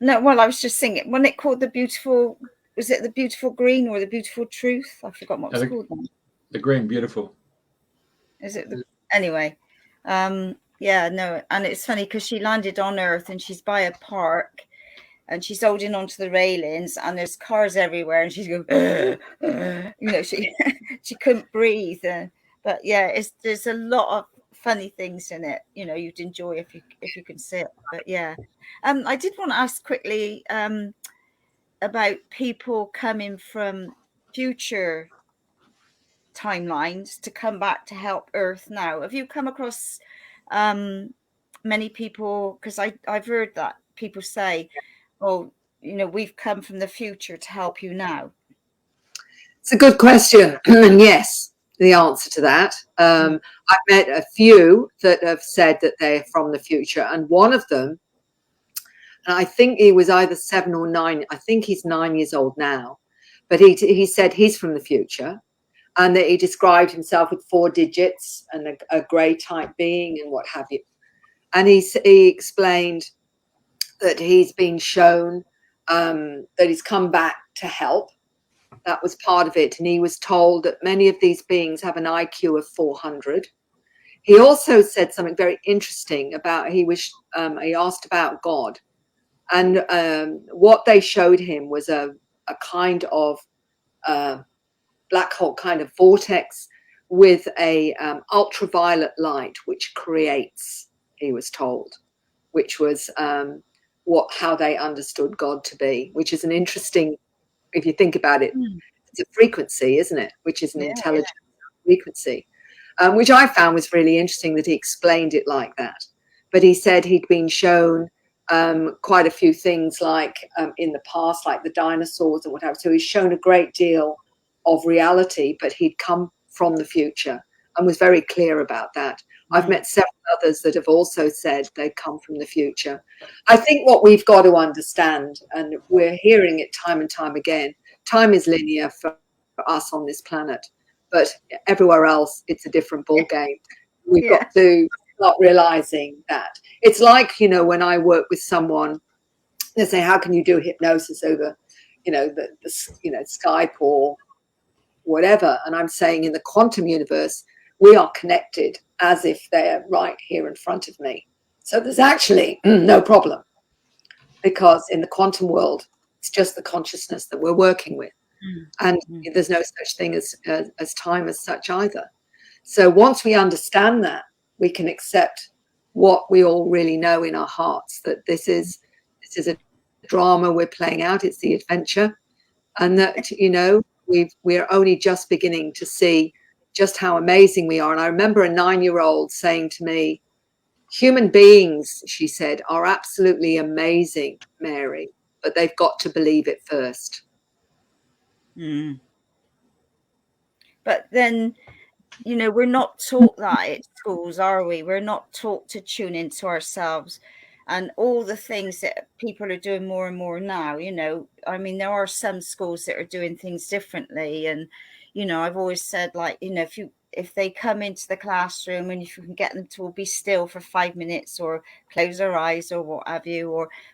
No, well, I was just thinking, wasn't it called The Beautiful, was it The Beautiful Green or The Beautiful Truth? I forgot what it's called now. The Green Beautiful. Is it? Anyway, yeah, no, and it's funny because she landed on Earth and she's by a park and she's holding onto the railings and there's cars everywhere and she's going, you know, she couldn't breathe. But yeah, there's a lot of funny things in it, you know, you'd enjoy if you can see it. But yeah, I did want to ask quickly about people coming from future timelines to come back to help Earth now. Have you come across many people? Because I've heard that people say, oh, you know, we've come from the future to help you now. It's a good question. And yes, the answer to that. I've met a few that have said that they're from the future, and one of them, and I think he was either 7 or 9, I think he's 9 years old now, but he said he's from the future, and that he described himself with 4 digits and a grey type being and what have you. And he explained that he's been shown that he's come back to help. That was part of it. And he was told that many of these beings have an IQ of 400. He also said something very interesting about, he asked about God. And what they showed him was a kind of black hole kind of vortex with a ultraviolet light, which creates, he was told, which was how they understood God to be, which is an interesting, if you think about it, it's a frequency, isn't it? Which is an intelligent frequency, which I found was really interesting that he explained it like that. But he said he'd been shown quite a few things like in the past, like the dinosaurs and whatever. So he's shown a great deal of reality, but he'd come from the future and was very clear about that. I've met several others that have also said they come from the future. I think what we've got to understand, and we're hearing it time and time again, time is linear for us on this planet, but everywhere else it's a different ball game. We've got to start realizing that. It's like, you know, when I work with someone, they say, how can you do hypnosis over, you know, the Skype or whatever? And I'm saying in the quantum universe, we are connected as if they're right here in front of me. So there's actually no problem, because in the quantum world, it's just the consciousness that we're working with. And there's no such thing as time as such either. So once we understand that, we can accept what we all really know in our hearts, that this is a drama we're playing out. It's the adventure. And that, you know, we're only just beginning to see just how amazing we are. And I remember a 9-year-old saying to me, human beings, she said, are absolutely amazing, Mary, but they've got to believe it first. But then, you know, we're not taught that at schools, are we? We're not taught to tune into ourselves and all the things that people are doing more and more now. You know, I mean, there are some schools that are doing things differently. And, you know, I've always said, like, you know, if they come into the classroom and if you can get them to be still for 5 minutes or close their eyes or what have you,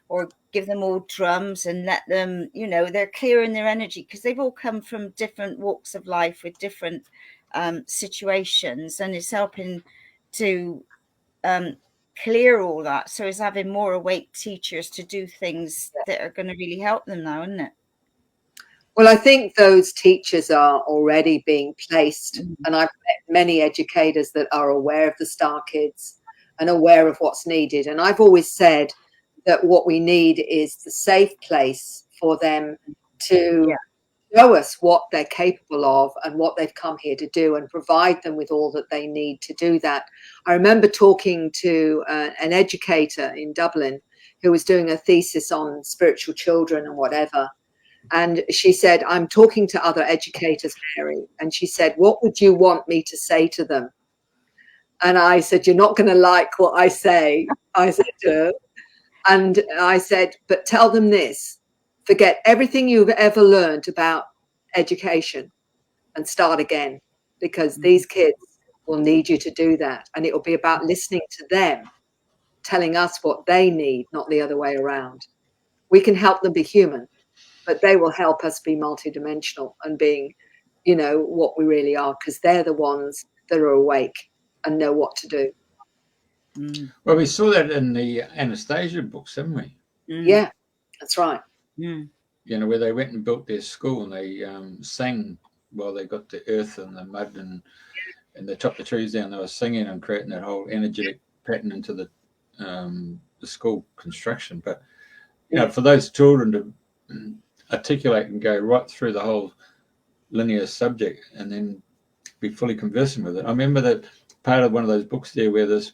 or give them all drums and let them, you know, they're clearing their energy, because they've all come from different walks of life with different situations, and it's helping to clear all that. So it's having more awake teachers to do things that are going to really help them now, isn't it? Well, I think those teachers are already being placed, and I've met many educators that are aware of the Star Kids and aware of what's needed. And I've always said that what we need is the safe place for them to show us what they're capable of and what they've come here to do, and provide them with all that they need to do that. I remember talking to an educator in Dublin who was doing a thesis on spiritual children and whatever. And she said, I'm talking to other educators, Mary. And she said, what would you want me to say to them? And I said, you're not going to like what I say. I said, and I said, but tell them this. Forget everything you've ever learned about education and start again, because these kids will need you to do that. And it will be about listening to them, telling us what they need, not the other way around. We can help them be human, but they will help us be multidimensional and being, you know, what we really are, because they're the ones that are awake and know what to do. Well, we saw that in the Anastasia books, didn't we? Yeah, that's right. You know, where they went and built their school and they sang while they got the earth and the mud and they chopped the trees down. They were singing and creating that whole energetic pattern into the school construction. But, you know, for those children to articulate and go right through the whole linear subject and then be fully conversant with it. I remember that part of one of those books there where this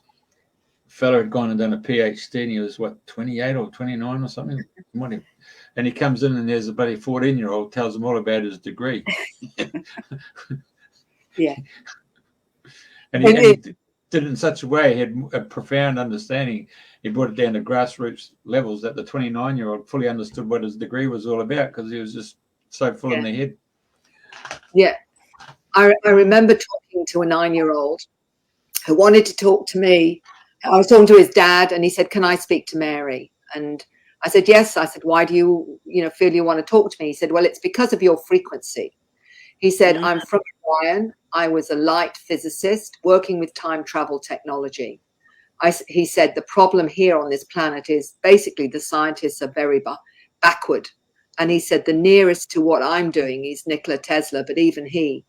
fellow had gone and done a PhD and he was, 28 or 29 or something? And he comes in and there's a bloody 14-year-old tells him all about his degree. Yeah. And he did it in such a way, he had a profound understanding. He brought it down to grassroots levels that the 29-year-old fully understood what his degree was all about because he was just so full in the head. Yeah. I remember talking to a 9-year-old who wanted to talk to me. I was talking to his dad and he said, "Can I speak to Mary?" And I said, "Yes." I said, "Why do you feel you want to talk to me?" He said, "Well, it's because of your frequency." He said, "I'm from Orion. I was a light physicist working with time travel technology." He said, "The problem here on this planet is basically the scientists are very backward." And he said, "The nearest to what I'm doing is Nikola Tesla, but even he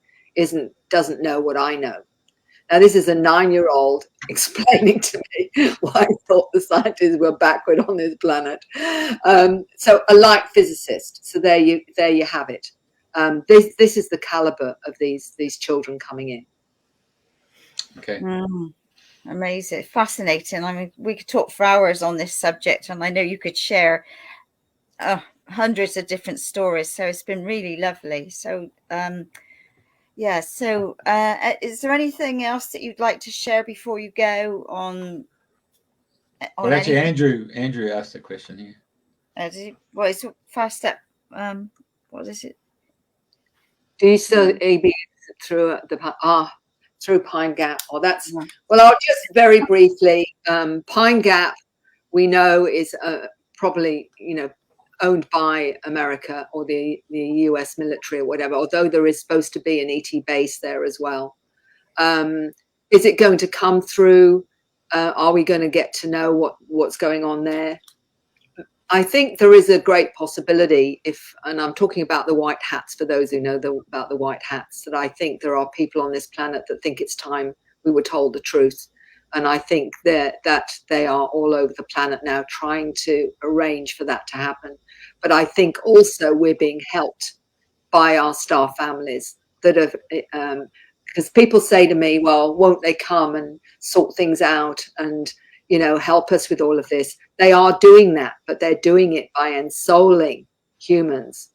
doesn't know what I know." Now, this is a 9-year-old explaining to me why I thought the scientists were backward on this planet. So a light physicist. So there you have it. This is the caliber of these children coming in. Okay. Amazing, fascinating. I mean, we could talk for hours on this subject, and I know you could share hundreds of different stories. So it's been really lovely. So, So, is there anything else that you'd like to share before you go on? Well, actually, Andrew asked a question here. It's fast step. What is it? Do you still ABs through through Pine Gap? Well, I'll just very briefly. Pine Gap, we know, is probably owned by America or the US military or whatever. Although there is supposed to be an ET base there as well. Is it going to come through? Are we going to get to know what's going on there? I think there is a great possibility and I'm talking about the white hats for those who know about the white hats, that I think there are people on this planet that think it's time we were told the truth. And I think that they are all over the planet now trying to arrange for that to happen. But I think also we're being helped by our star families that have, because people say to me, well, won't they come and sort things out and help us with all of this? They are doing that, but they're doing it by ensouling humans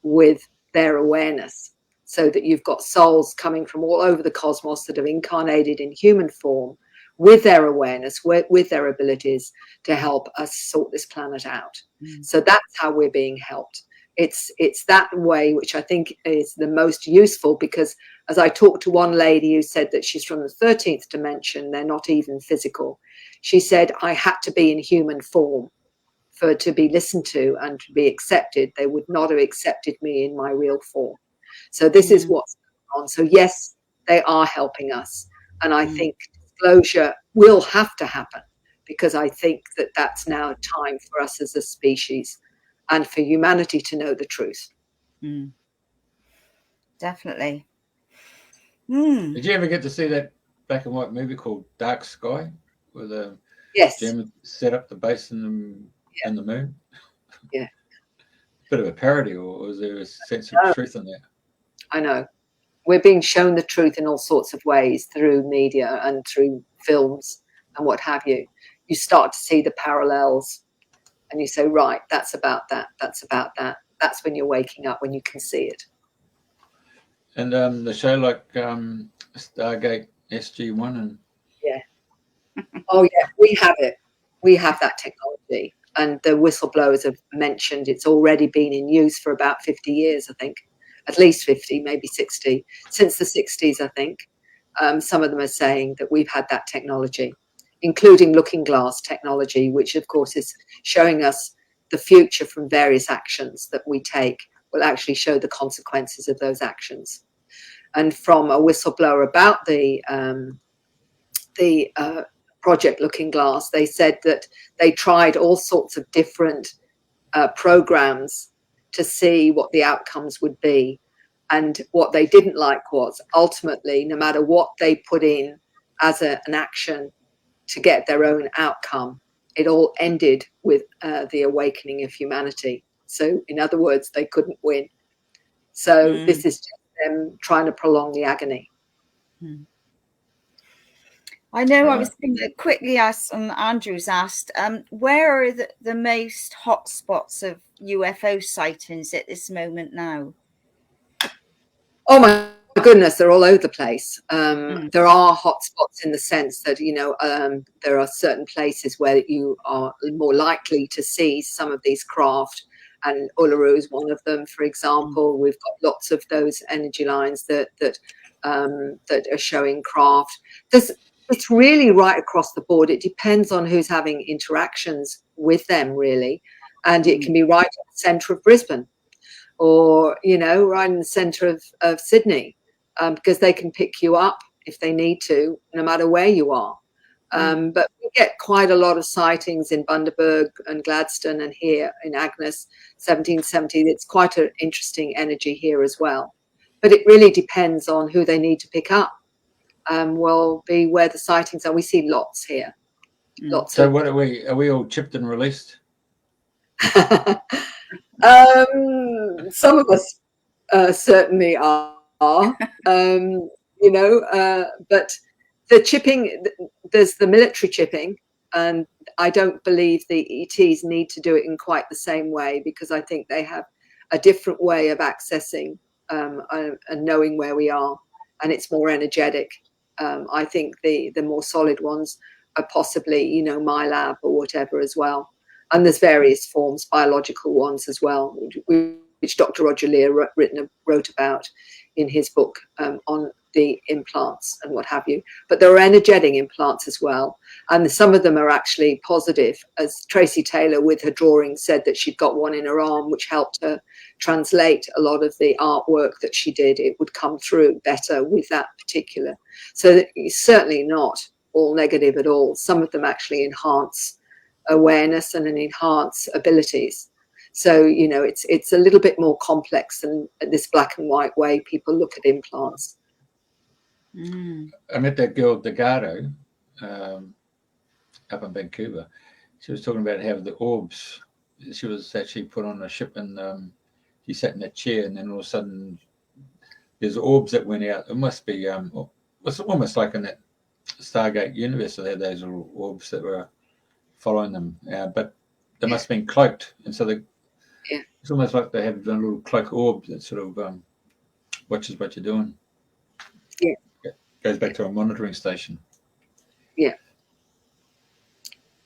with their awareness, so that you've got souls coming from all over the cosmos that have incarnated in human form with their awareness, with their abilities to help us sort this planet out. So that's how we're being helped. It's that way which I think is the most useful, because as I talked to one lady who said that she's from the 13th dimension, they're not even physical. She said, I had to be in human form to be listened to and to be accepted. They would not have accepted me in my real form. So this is what's going on. So yes, they are helping us. And I think disclosure will have to happen, because I think that that's now time for us as a species and for humanity to know the truth. Definitely. Did you ever get to see that black and white movie called Dark Sky, where the Germans set up the base in the moon? Yeah. Bit of a parody, or was there a sense of truth in that? I know. We're being shown the truth in all sorts of ways through media and through films and what have you. You start to see the parallels and you say, right, that's about that. That's about that. That's when you're waking up, when you can see it. And the show like Stargate SG-1 and... Yeah. Oh, yeah, we have it. We have that technology. And the whistleblowers have mentioned it's already been in use for about 50 years, I think. At least 50, maybe 60. Since the 60s, I think. some of them are saying that we've had that technology, including looking glass technology, which of course is showing us the future from various actions that we take, will actually show the consequences of those actions. And from a whistleblower about the project Looking Glass, they said that they tried all sorts of different programs to see what the outcomes would be. And what they didn't like was ultimately, no matter what they put in as an action to get their own outcome, it all ended with the awakening of humanity. So in other words, they couldn't win. So this is just them trying to prolong the agony. I know I was going to quickly ask, Andrew's asked, where are the most hot spots of UFO sightings at this moment now? Oh my goodness, they're all over the place. There are hot spots in the sense that, you know, there are certain places where you are more likely to see some of these craft, and Uluru is one of them, for example. We've got lots of those energy lines that are showing craft. It's really right across the board. It depends on who's having interactions with them, really. And it can be right at the centre of Brisbane, or, you know, right in the centre of Sydney, because they can pick you up if they need to, no matter where you are. But we get quite a lot of sightings in Bundaberg and Gladstone, and here in Agnes 1770. It's quite an interesting energy here as well. But it really depends on who they need to pick up. Will be where the sightings are. We see lots here. Lots. So what are we all chipped and released? Some of us certainly are, you know, but the chipping, there's the military chipping, and I don't believe the ETs need to do it in quite the same way, because I think they have a different way of accessing and knowing where we are, and it's more energetic. I think the more solid ones are possibly, you know, my lab or whatever as well. And there's various forms, biological ones as well, which Dr. Roger Lear wrote about in his book on the implants and what have you. But there are energetic implants as well. And some of them are actually positive. As Tracy Taylor, with her drawing, said that she'd got one in her arm, which helped her translate a lot of the artwork that she did. It would come through better with that particular. So it's certainly not all negative at all. Some of them actually enhance awareness and enhance abilities. So, you know, it's a little bit more complex than this black and white way people look at implants. I met that girl Delgado up in Vancouver. She was talking about how the orbs, she was actually put on a ship, and she sat in that chair, and then all of a sudden there's orbs that went out. It must be it's almost like in that Stargate universe, they had those little orbs that were following them, but they must have been cloaked, and so it's almost like they have a little cloak orb that sort of watches what you're doing. Yeah, it goes back to a monitoring station. Yeah,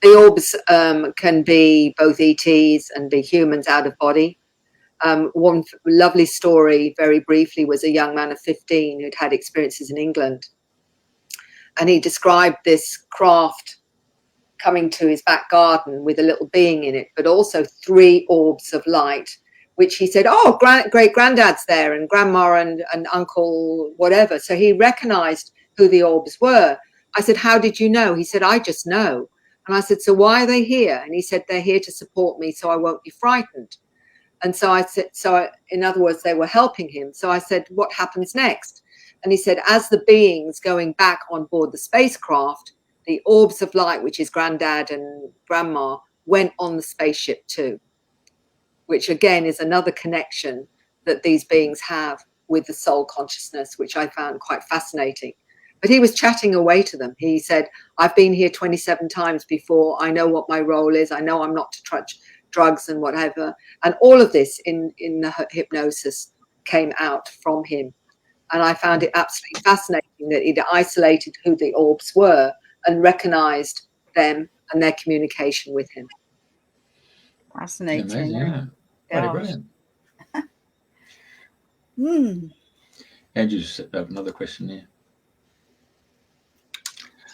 the orbs can be both ETs and be humans out of body. One lovely story, very briefly, was a young man of 15 who'd had experiences in England, and he described this craft coming to his back garden with a little being in it, but also 3 orbs of light, which he said, oh, great granddad's there, and grandma and uncle whatever. So he recognized who the orbs were. I said, how did you know? He said, I just know. And I said, so why are they here? And he said, they're here to support me so I won't be frightened. And so I said, in other words, they were helping him. So I said, what happens next? And he said, as the beings going back on board the spacecraft, the orbs of light, which is granddad and grandma, went on the spaceship too, which again is another connection that these beings have with the soul consciousness, which I found quite fascinating. But he was chatting away to them. He said, I've been here 27 times before. I know what my role is. I know I'm not to touch drugs and whatever. And all of this in the hypnosis came out from him. And I found it absolutely fascinating that he'd isolated who the orbs were and recognized them and their communication with him. Fascinating. Amazing, yeah. Bloody brilliant. And you just set up another question there.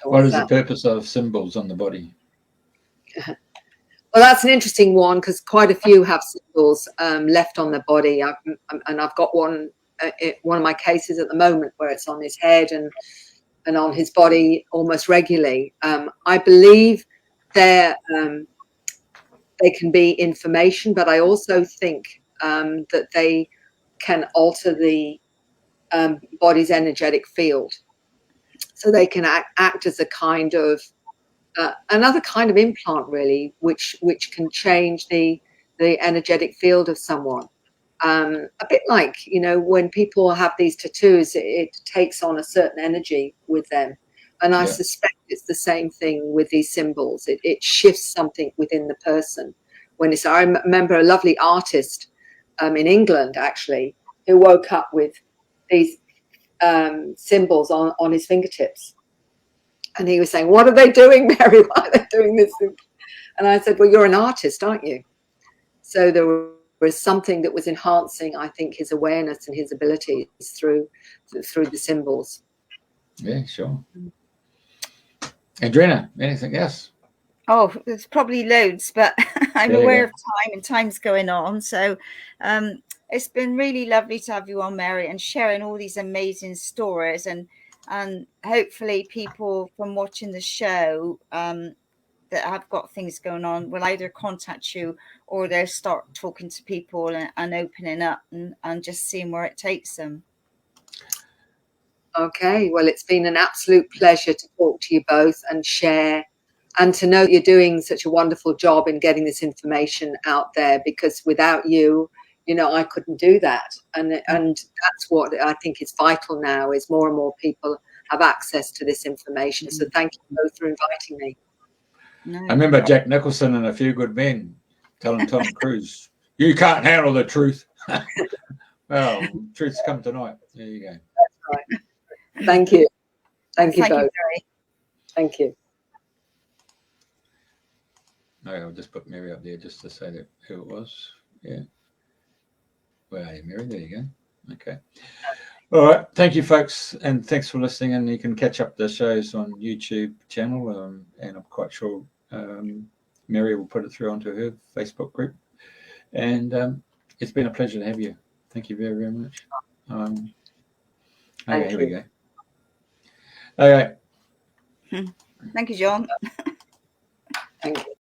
What is the purpose of symbols on the body? Well, that's an interesting one, because quite a few have symbols left on their body. And I've got one of my cases at the moment where it's on his head and on his body almost regularly. I believe they can be information, but I also think that they can alter the body's energetic field. So they can act as a kind of another kind of implant, really, which can change the energetic field of someone. A bit like, when people have these tattoos, it takes on a certain energy with them. And I suspect it's the same thing with these symbols. It shifts something within the person. I remember a lovely artist in England, actually, who woke up with these symbols on his fingertips. And he was saying, "What are they doing, Mary? Why are they doing this?" And I said, "Well, you're an artist, aren't you?" So there was something that was enhancing, I think, his awareness and his abilities through the symbols. Yeah, sure. Andrena, anything else? Oh, there's probably loads, but I'm aware of time, and time's going on. So it's been really lovely to have you on, Mary, and sharing all these amazing stories. And hopefully people from watching the show that have got things going on will either contact you, or they'll start talking to people and opening up and just seeing where it takes them. Okay, well, it's been an absolute pleasure to talk to you both and share, and to know that you're doing such a wonderful job in getting this information out there, because without you, I couldn't do that. And that's what I think is vital now, is more and more people have access to this information. So thank you both for inviting me. I remember Jack Nicholson and A Few Good Men telling Tom Cruise, "You can't handle the truth." Well, truth's come tonight. There you go. That's right. Thank you. Thank you both. Thank you. No, I'll just put Mary up there just to say that who it was. Yeah. Well, hey, Mary, there you go. Okay. All right. Thank you, folks. And thanks for listening. And you can catch up the shows on YouTube channel. And I'm quite sure Mary will put it through onto her Facebook group. And it's been a pleasure to have you. Thank you very, very much. Okay, here we go. Okay. Thank you, John. Thank you.